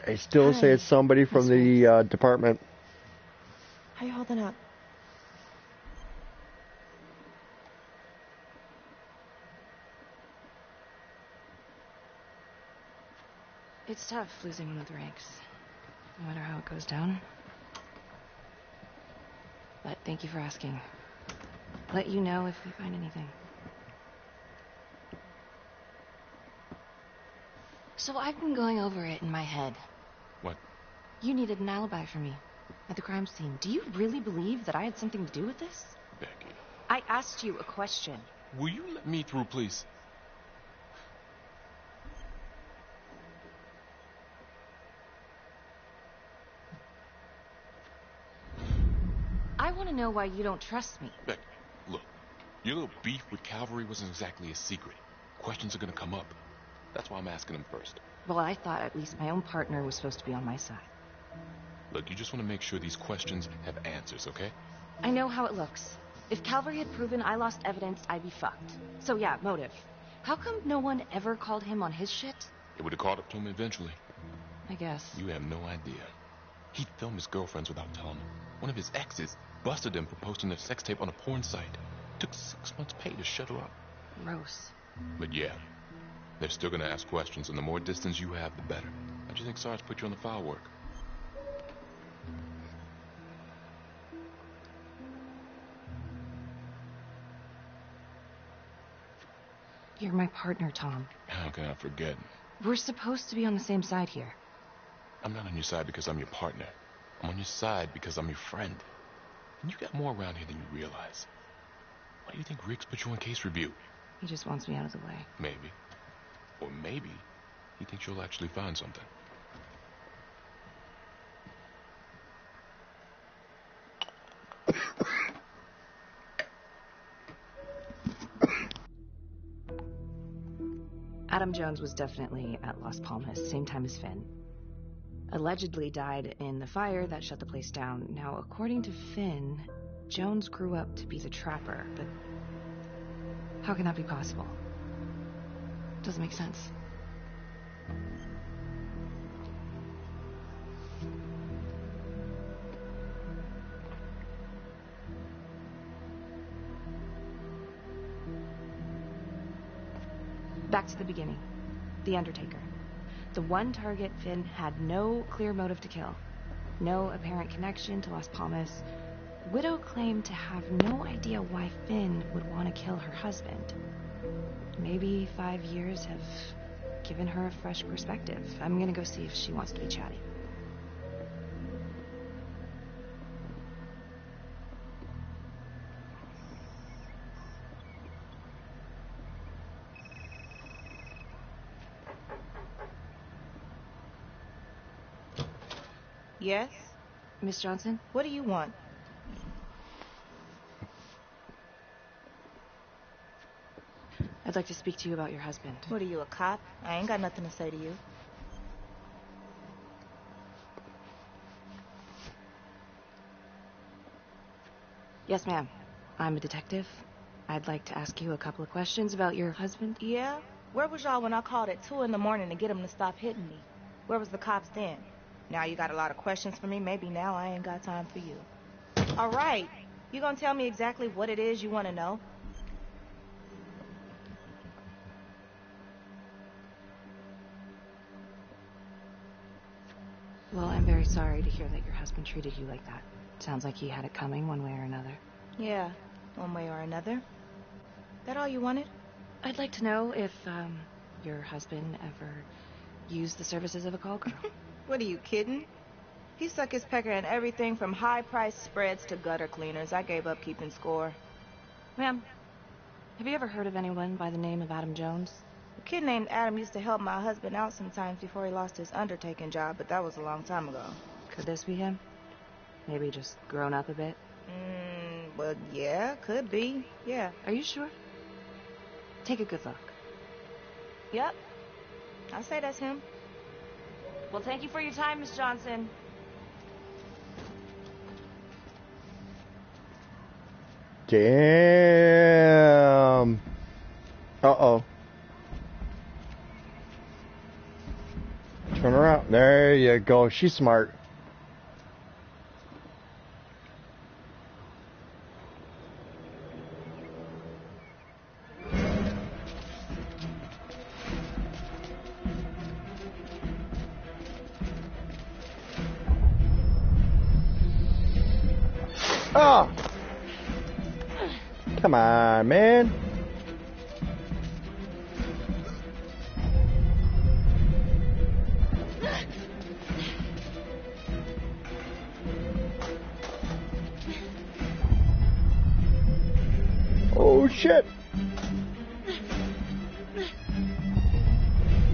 I still say it's somebody from the department. How you holding up? It's tough losing one of the ranks, no matter how it goes down. But thank you for asking. Let you know if we find anything. So I've been going over it in my head. What? You needed an alibi for me at the crime scene. Do you really believe that I had something to do with this? Becky. I asked you a question. Will you let me through, please? I want to know why you don't trust me. Becky, look. Your little beef with Calvary wasn't exactly a secret. Questions are gonna come up. That's why I'm asking them first. Well, I thought at least my own partner was supposed to be on my side. Look, you just want to make sure these questions have answers, okay? I know how it looks. If Calvary had proven I lost evidence, I'd be fucked. So yeah, motive. How come no one ever called him on his shit? It would have caught up to him eventually. I guess. You have no idea. He'd film his girlfriends without telling them. One of his exes busted him for posting a sex tape on a porn site. Took 6 months' pay to shut her up. Gross. But yeah, they're still gonna ask questions, and the more distance you have, the better. How do you think Sarge put you on the file work? You're my partner, Tom. How can I forget? We're supposed to be on the same side here. I'm not on your side because I'm your partner. I'm on your side because I'm your friend. And you got more around here than you realize. Why do you think Riggs put you on case review? He just wants me out of the way. Maybe. Or maybe he thinks you'll actually find something. Adam Jones was definitely at Las Palmas, same time as Finn. Allegedly died in the fire that shut the place down. Now, according to Finn, Jones grew up to be the Trapper, but how can that be possible? Doesn't make sense. Back to the beginning. The Undertaker. The one target Finn had no clear motive to kill. No apparent connection to Las Palmas. Widow claimed to have no idea why Finn would want to kill her husband. Maybe 5 years have given her a fresh perspective. I'm gonna go see if she wants to be chatty. Yes? Miss Johnson? What do you want? I'd like to speak to you about your husband. What are you, a cop? I ain't got nothing to say to you. Yes, ma'am. I'm a detective. I'd like to ask you a couple of questions about your husband. Yeah? Where was y'all when I called at 2 in the morning to get him to stop hitting me? Where was the cops then? Now you got a lot of questions for me. Maybe now I ain't got time for you. All right. You gonna tell me exactly what it is you want to know? Well, I'm very sorry to hear that your husband treated you like that. Sounds like he had it coming one way or another. Yeah, one way or another. That all you wanted? I'd like to know if, your husband ever used the services of a call girl. What are you kidding? He stuck his pecker in everything from high-priced spreads to gutter cleaners. I gave up keeping score. Ma'am, have you ever heard of anyone by the name of Adam Jones? A kid named Adam used to help my husband out sometimes before he lost his undertaking job, but that was a long time ago. Could this be him? Maybe just grown up a bit? Well, yeah, could be. Yeah. Are you sure? Take a good look. Yep. I'll say that's him. Well, thank you for your time, Miss Johnson. Damn. Uh-oh. Turn around. There you go. She's smart. Oh! Come on, man. Oh, shit.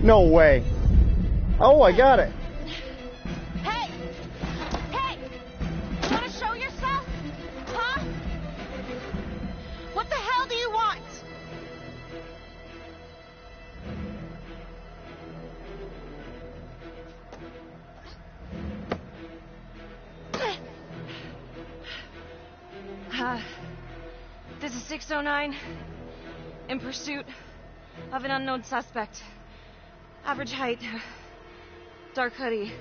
No way. Oh, I got it. Hey! Hey! You want to show yourself? Huh? What the hell do you want? This is 609. In pursuit of an unknown suspect. Average height. Dark hoodie.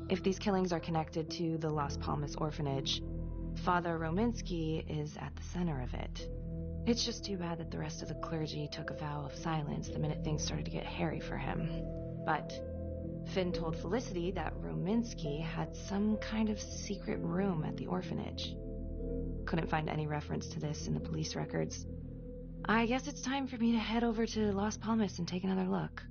If these killings are connected to the Las Palmas orphanage, Father Rominsky is at the center of it. It's just too bad that the rest of the clergy took a vow of silence the minute things started to get hairy for him. But Finn told Felicity that Rominsky had some kind of secret room at the orphanage. Couldn't find any reference to this in the police records. I guess it's time for me to head over to Las Palmas and take another look.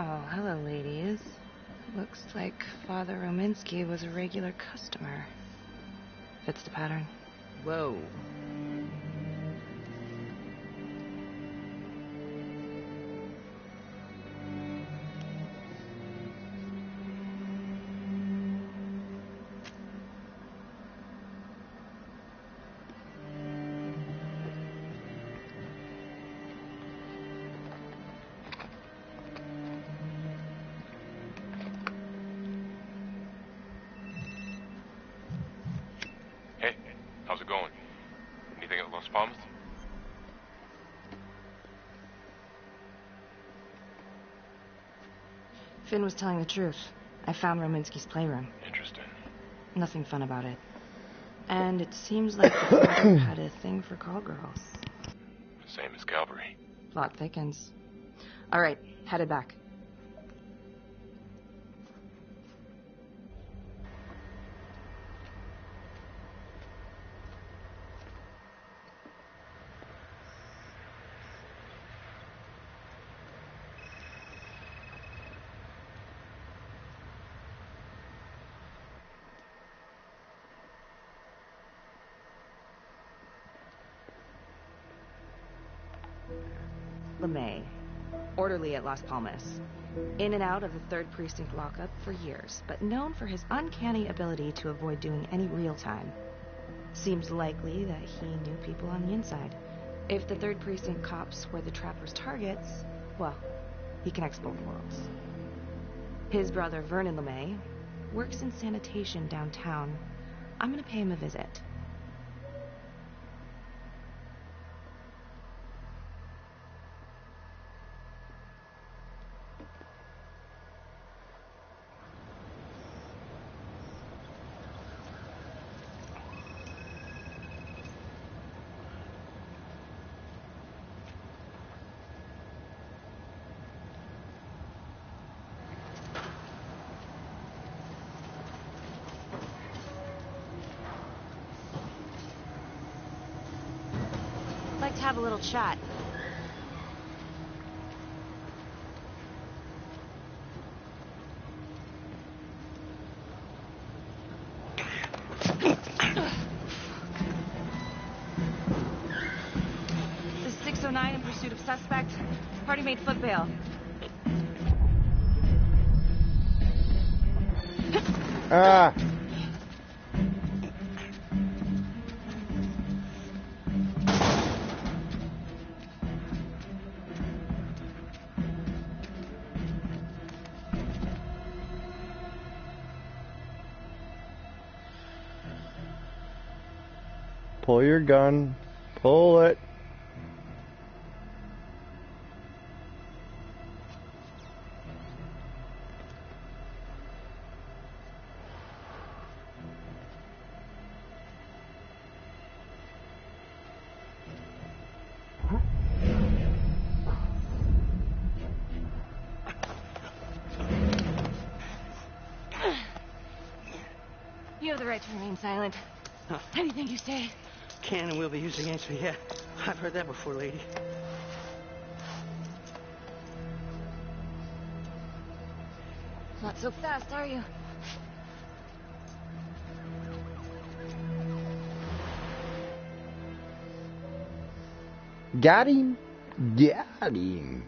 Oh, hello, ladies. Looks like Father Rominsky was a regular customer. Fits the pattern. Whoa. Hey, how's it going? Anything at Las Palmas? Finn was telling the truth. I found Rominsky's playroom. Interesting. Nothing fun about it. And it seems like the father had a thing for call girls. Same as Calvary. Plot thickens. All right, headed back. LeMay, orderly at Las Palmas. In and out of the 3rd Precinct lockup for years, but known for his uncanny ability to avoid doing any real time. Seems likely that he knew people on the inside. If the 3rd Precinct cops were the trapper's targets, well, he connects both worlds. His brother, Vernon LeMay, works in sanitation downtown. I'm gonna pay him a visit. Like to have a little chat. This is 609 in pursuit of suspect. Party made foot bail. Ah! Pull your gun. Pull it. You have the right to remain silent. Huh. Anything you say. Can and will be used against me, yeah. I've heard that before, lady. Not so fast, are you? Got him. Got him.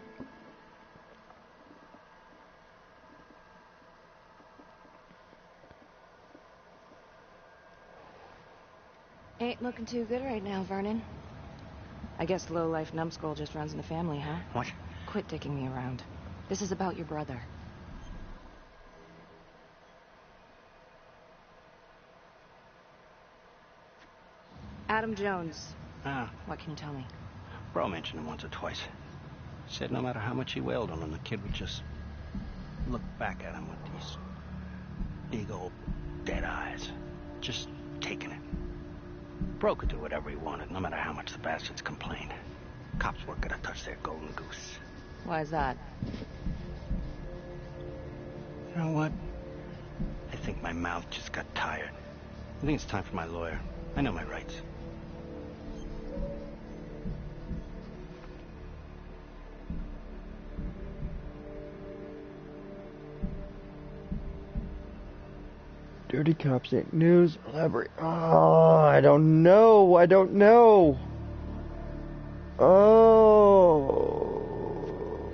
Ain't looking too good right now, Vernon. I guess low-life numbskull just runs in the family, huh? What? Quit dicking me around. This is about your brother. Adam Jones. Ah, What can you tell me? Bro mentioned him once or twice. Said no matter how much he wailed on him, the kid would just look back at him with these big old dead eyes. Just taking it. Bro could do whatever he wanted, no matter how much the bastards complained. Cops weren't gonna touch their golden goose. Why is that? You know what? I think my mouth just got tired. I think it's time for my lawyer. I know my rights. Dirty Cops ain't news. Elaborate. Oh, I don't know. I don't know. Oh.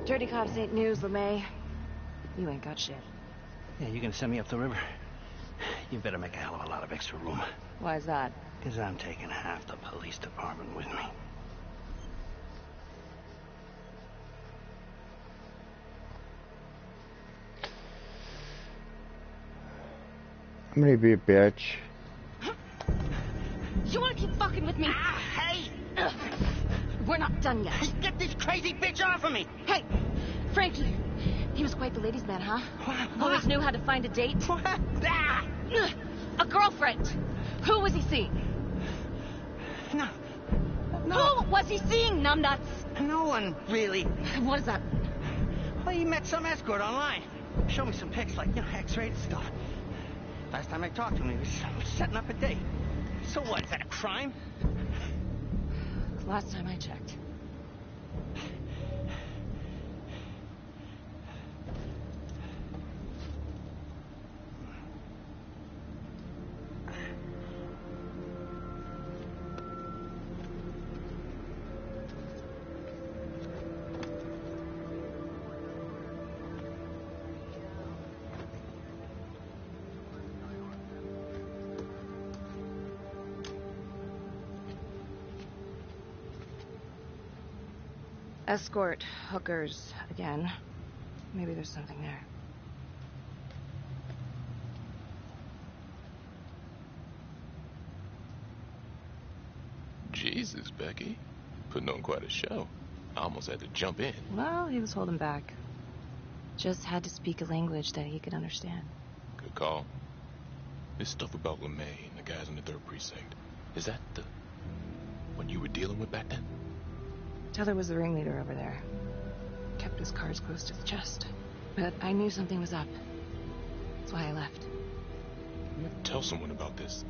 Dirty Cops ain't news, LeMay. You ain't got shit. Yeah, you gonna send me up the river? You better make a hell of a lot of extra room. Why's that? Because I'm taking half the police department with me. I'm gonna be a bitch. You wanna keep fucking with me? Hey! We're not done yet. Hey, get this crazy bitch off of me! Hey, Frankie. He was quite the ladies' man, huh? Always knew how to find a date. A girlfriend. Who was he seeing? No. Who was he seeing, numbnuts? No one, really. What is that? Well, he met some escort online. Showed me some pics, like, X-rated stuff. Last time I talked to him, he was setting up a date. So what, is that a crime? Last time I checked. Escort, hookers, again. Maybe there's something there. Jesus, Becky. Putting on quite a show. I almost had to jump in. Well, he was holding back. Just had to speak a language that he could understand. Good call. This stuff about LeMay and the guys in the 3rd Precinct, is that the one you were dealing with back then? Teller was the ringleader over there. Kept his cards close to the chest. But I knew something was up. That's why I left. You have to tell someone about this.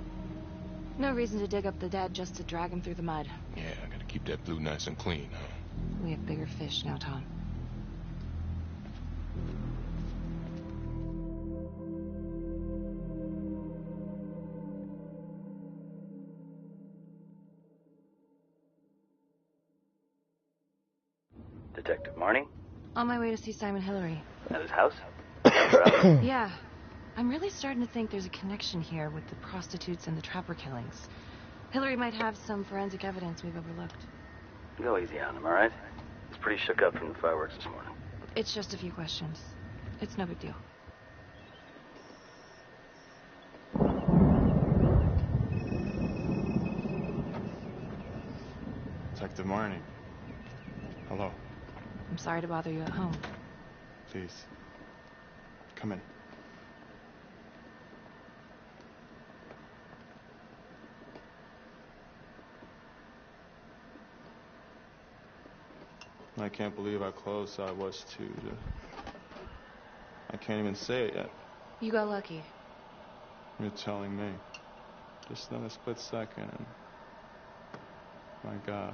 No reason to dig up the dead just to drag him through the mud. Yeah, I gotta keep that blue nice and clean, huh? We have bigger fish now, Tom. Detective Marnie? On my way to see Simon Hillary. At his house? Yeah. I'm really starting to think there's a connection here with the prostitutes and the trapper killings. Hillary might have some forensic evidence we've overlooked. Go easy on him, all right? He's pretty shook up from the fireworks this morning. It's just a few questions. It's no big deal. Detective Marnie. Hello. I'm sorry to bother you at home. Please. Come in. I can't believe how close I was to I can't even say it yet. You got lucky. You're telling me. Just another split second and... My God.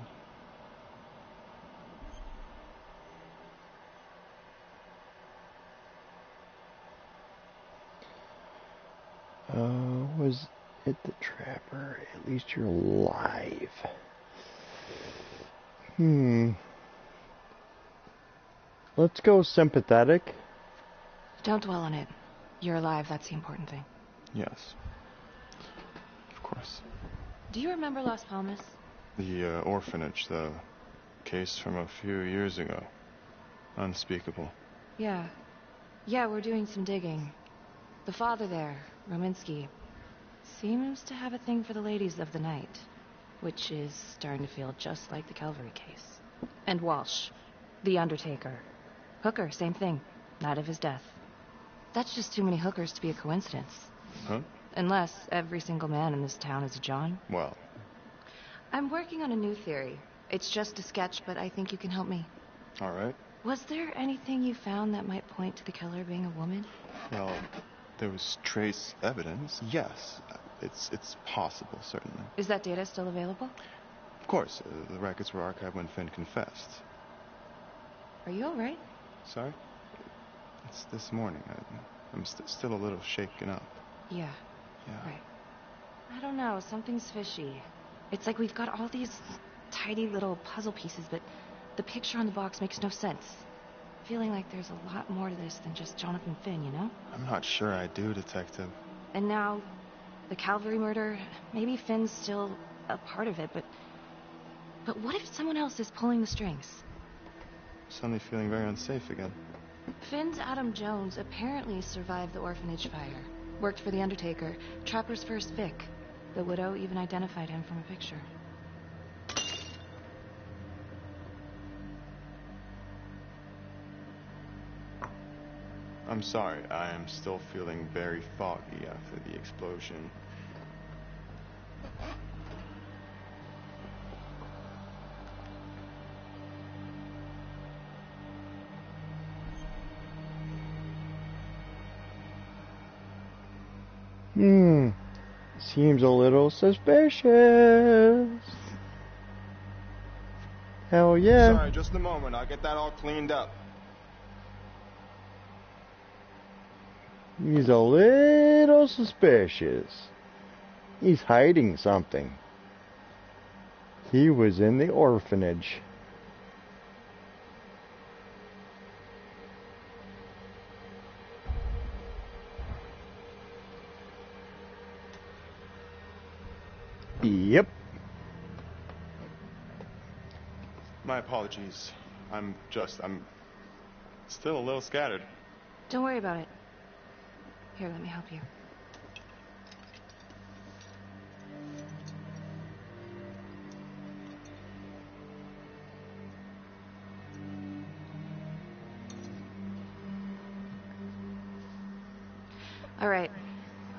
Was it the trapper? At least you're alive. Let's go sympathetic. Don't dwell on it. You're alive, that's the important thing. Yes. Of course. Do you remember Las Palmas? The orphanage, the case from a few years ago. Unspeakable. Yeah. Yeah, we're doing some digging. The father there, Rominsky, seems to have a thing for the ladies of the night, which is starting to feel just like the Calvary case. And Walsh, the undertaker. Hooker, same thing. Night of his death. That's just too many hookers to be a coincidence. Huh? Unless every single man in this town is a John. Well. I'm working on a new theory. It's just a sketch, but I think you can help me. All right. Was there anything you found that might point to the killer being a woman? Well, there was trace evidence, yes. It's possible, certainly. Is that data still available? Of course. The records were archived when Finn confessed. Are you all right? Sorry? It's this morning. I'm still a little shaken up. Yeah. Yeah. Right. I don't know, something's fishy. It's like we've got all these tidy little puzzle pieces, but the picture on the box makes no sense. Feeling like there's a lot more to this than just Jonathan Finn, you know? I'm not sure I do, Detective. And now, the Calvary murder, maybe Finn's still a part of it, but what if someone else is pulling the strings? Suddenly feeling very unsafe again. Finn's Adam Jones apparently survived the orphanage fire. Worked for the Undertaker, Trapper's first Vic. The widow even identified him from a picture. I'm sorry, I am still feeling very foggy after the explosion. Seems a little suspicious. Hell yeah. Sorry, just a moment. I'll get that all cleaned up. He's a little suspicious. He's hiding something. He was in the orphanage. Yep. My apologies. I'm still a little scattered. Don't worry about it. Here, let me help you. All right.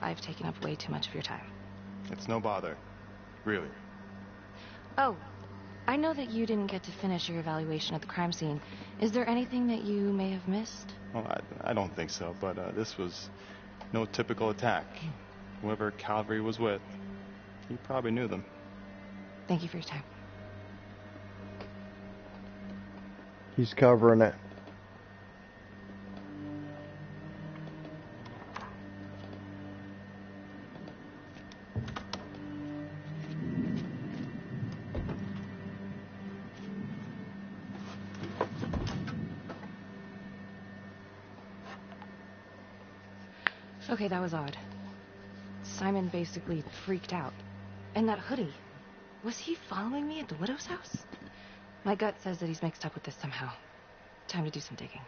I've taken up way too much of your time. It's no bother. Really. Oh, I know that you didn't get to finish your evaluation at the crime scene. Is there anything that you may have missed? Well, I don't think so, but this was no typical attack. Whoever Calvary was with, he probably knew them. Thank you for your time. He's covering it. Okay, that was odd. Simon basically freaked out. And that hoodie. Was he following me at the widow's house? My gut says that he's mixed up with this somehow. Time to do some digging.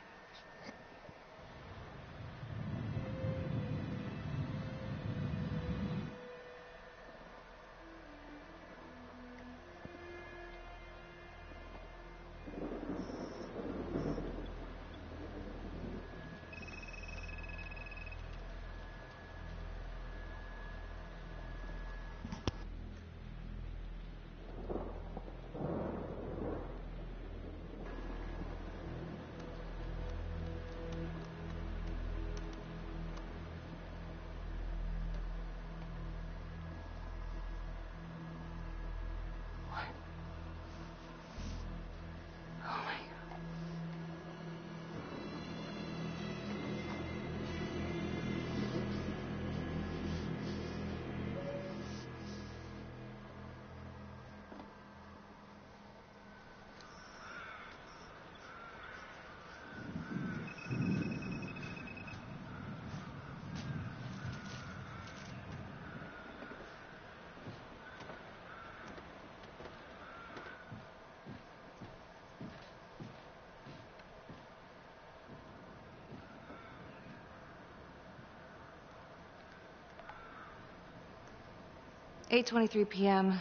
"8:23 p.m.,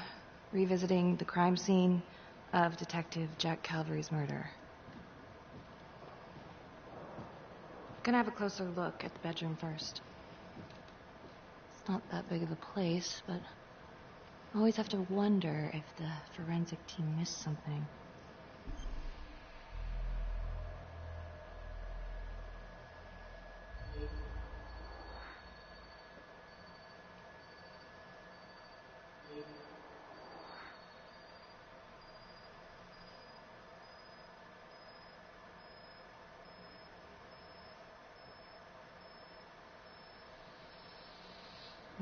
revisiting the crime scene of Detective Jack Calvary's murder. Gonna have a closer look at the bedroom first. It's not that big of a place, but I always have to wonder if the forensic team missed something.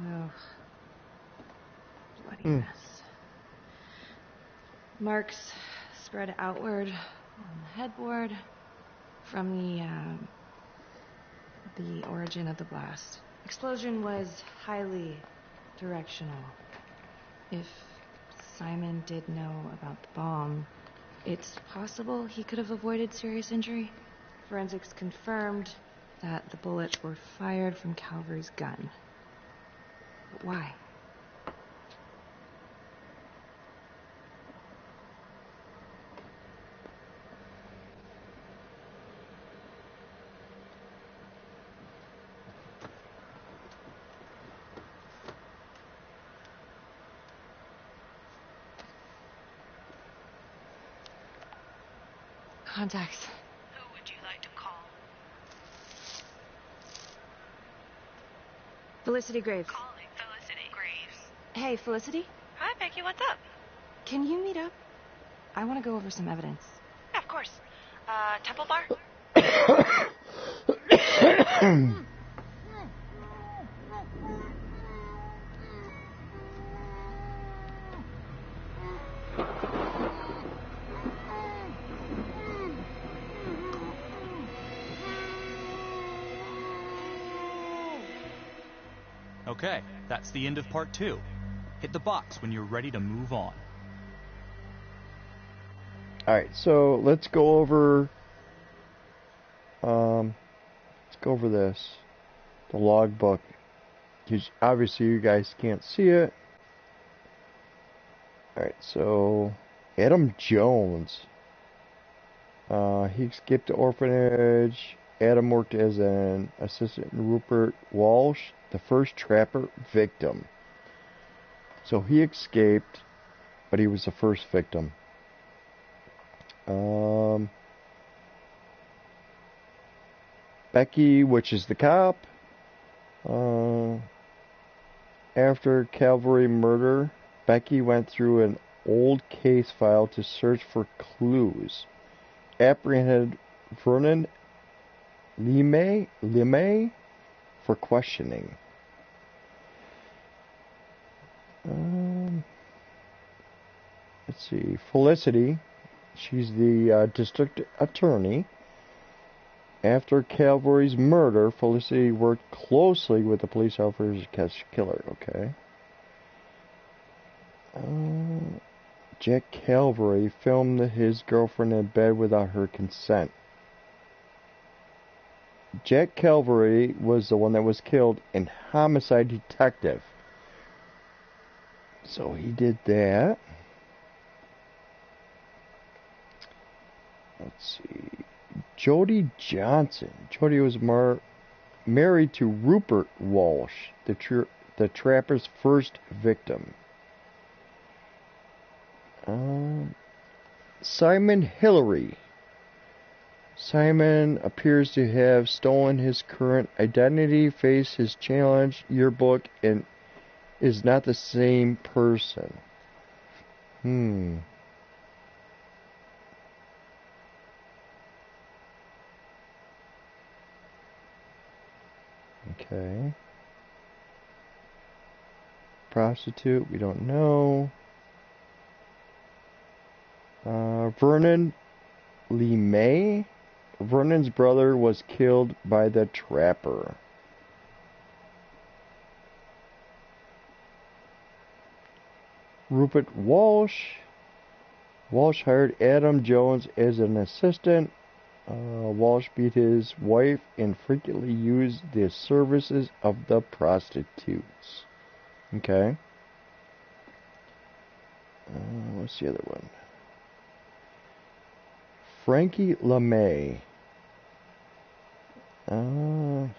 Oh. Bloody mess. Marks spread outward on the headboard from the origin of the blast. Explosion was highly directional. If Simon did know about the bomb, it's possible he could have avoided serious injury. Forensics confirmed that the bullets were fired from Calvary's gun. But why? Contacts. Who would you like to call? Felicity Graves. Calling Felicity Graves. Hey, Felicity? Hi, Becky, what's up? Can you meet up? I want to go over some evidence. Yeah, of course. Temple Bar? Okay, that's the end of part 2. Hit the box when you're ready to move on. Alright, so let's go over this. The logbook. Obviously you guys can't see it. Alright, so Adam Jones. He escaped the orphanage. Adam worked as an assistant in Rupert Walsh, the first trapper victim. So he escaped, but he was the first victim. Becky, which is the cop. After Calvary murder, Becky went through an old case file to search for clues. Apprehended Vernon Limay for questioning. Let's see. Felicity, she's the district attorney. After Calvary's murder, Felicity worked closely with the police officers to catch the killer. Okay. Jack Calvary filmed his girlfriend in bed without her consent. Jack Calvary was the one that was killed in Homicide Detective. So he did that. Let's see. Jody Johnson. Jody was married to Rupert Walsh, the trapper's first victim. Simon Hillary. Simon appears to have stolen his current identity, faced his challenge yearbook, and is not the same person. Okay. Prostitute, we don't know. Vernon Limay. Vernon's brother was killed by the trapper. Rupert Walsh. Walsh hired Adam Jones as an assistant. Walsh beat his wife and frequently used the services of the prostitutes. Okay. What's the other one? Frankie LeMay.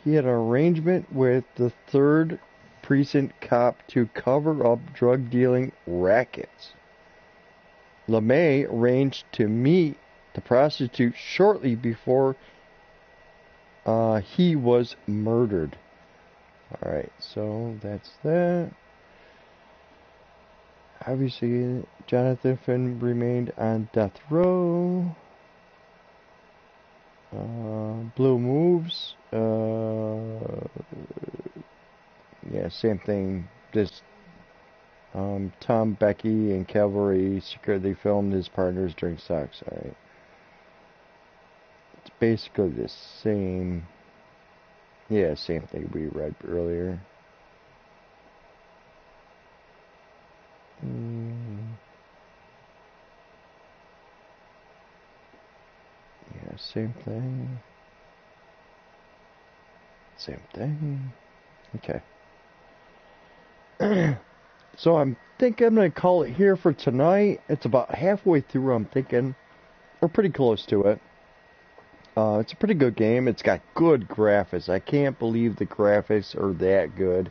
He had an arrangement with the 3rd Precinct cop to cover up drug dealing rackets. LeMay arranged to meet the prostitute shortly before he was murdered. Alright, so that's that. Obviously, Jonathan Finn remained on death row. Blue moves. Yeah, same thing. Just Tom, Becky, and Cavalry secretly filmed his partners during sex. Alright. It's basically the same. Yeah, same thing we read earlier. Yeah, same thing. Same thing. Okay. So I think I'm going to call it here for tonight. It's about halfway through, I'm thinking. We're pretty close to it. It's a pretty good game. It's got good graphics. I can't believe the graphics are that good.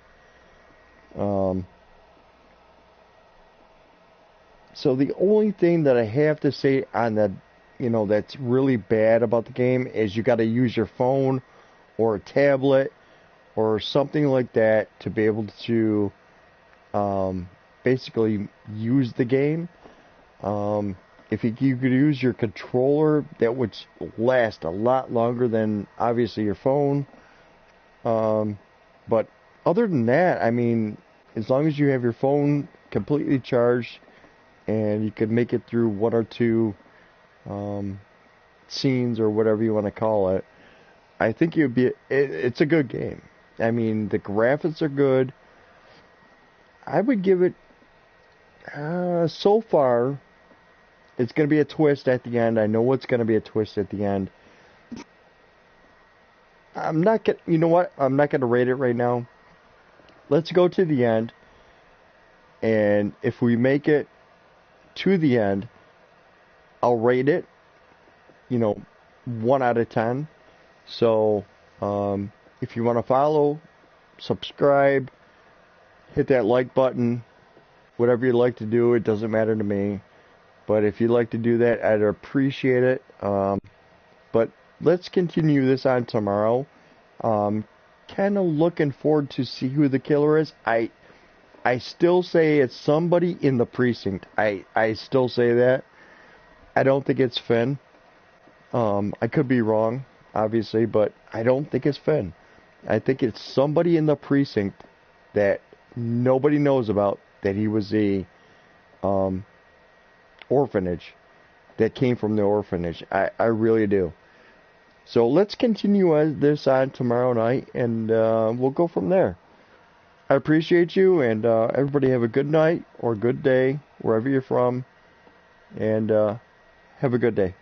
So the only thing that I have to say on the, that's really bad about the game is you got to use your phone or a tablet or something like that to be able to basically use the game. If you could use your controller, that would last a lot longer than obviously your phone. But other than that, I mean, as long as you have your phone completely charged and you could make it through one or two scenes or whatever you want to call it, I think it's a good game. I mean, the graphics are good. I would give it, so far, it's going to be a twist at the end. I know it's going to be a twist at the end. You know what? I'm not going to rate it right now. Let's go to the end. And if we make it to the end, I'll rate it, 1 out of 10. So, if you want to follow, subscribe, hit that like button, whatever you'd like to do, it doesn't matter to me. But if you'd like to do that, I'd appreciate it. But let's continue this on tomorrow. Kind of looking forward to see who the killer is. I still say it's somebody in the precinct. I still say that. I don't think it's Finn. I could be wrong, obviously, but I don't think it's Finn. I think it's somebody in the precinct that nobody knows about, that he was the orphanage, that came from the orphanage. I really do. So let's continue this on tomorrow night, and we'll go from there. I appreciate you, and everybody have a good night or good day, wherever you're from, and have a good day.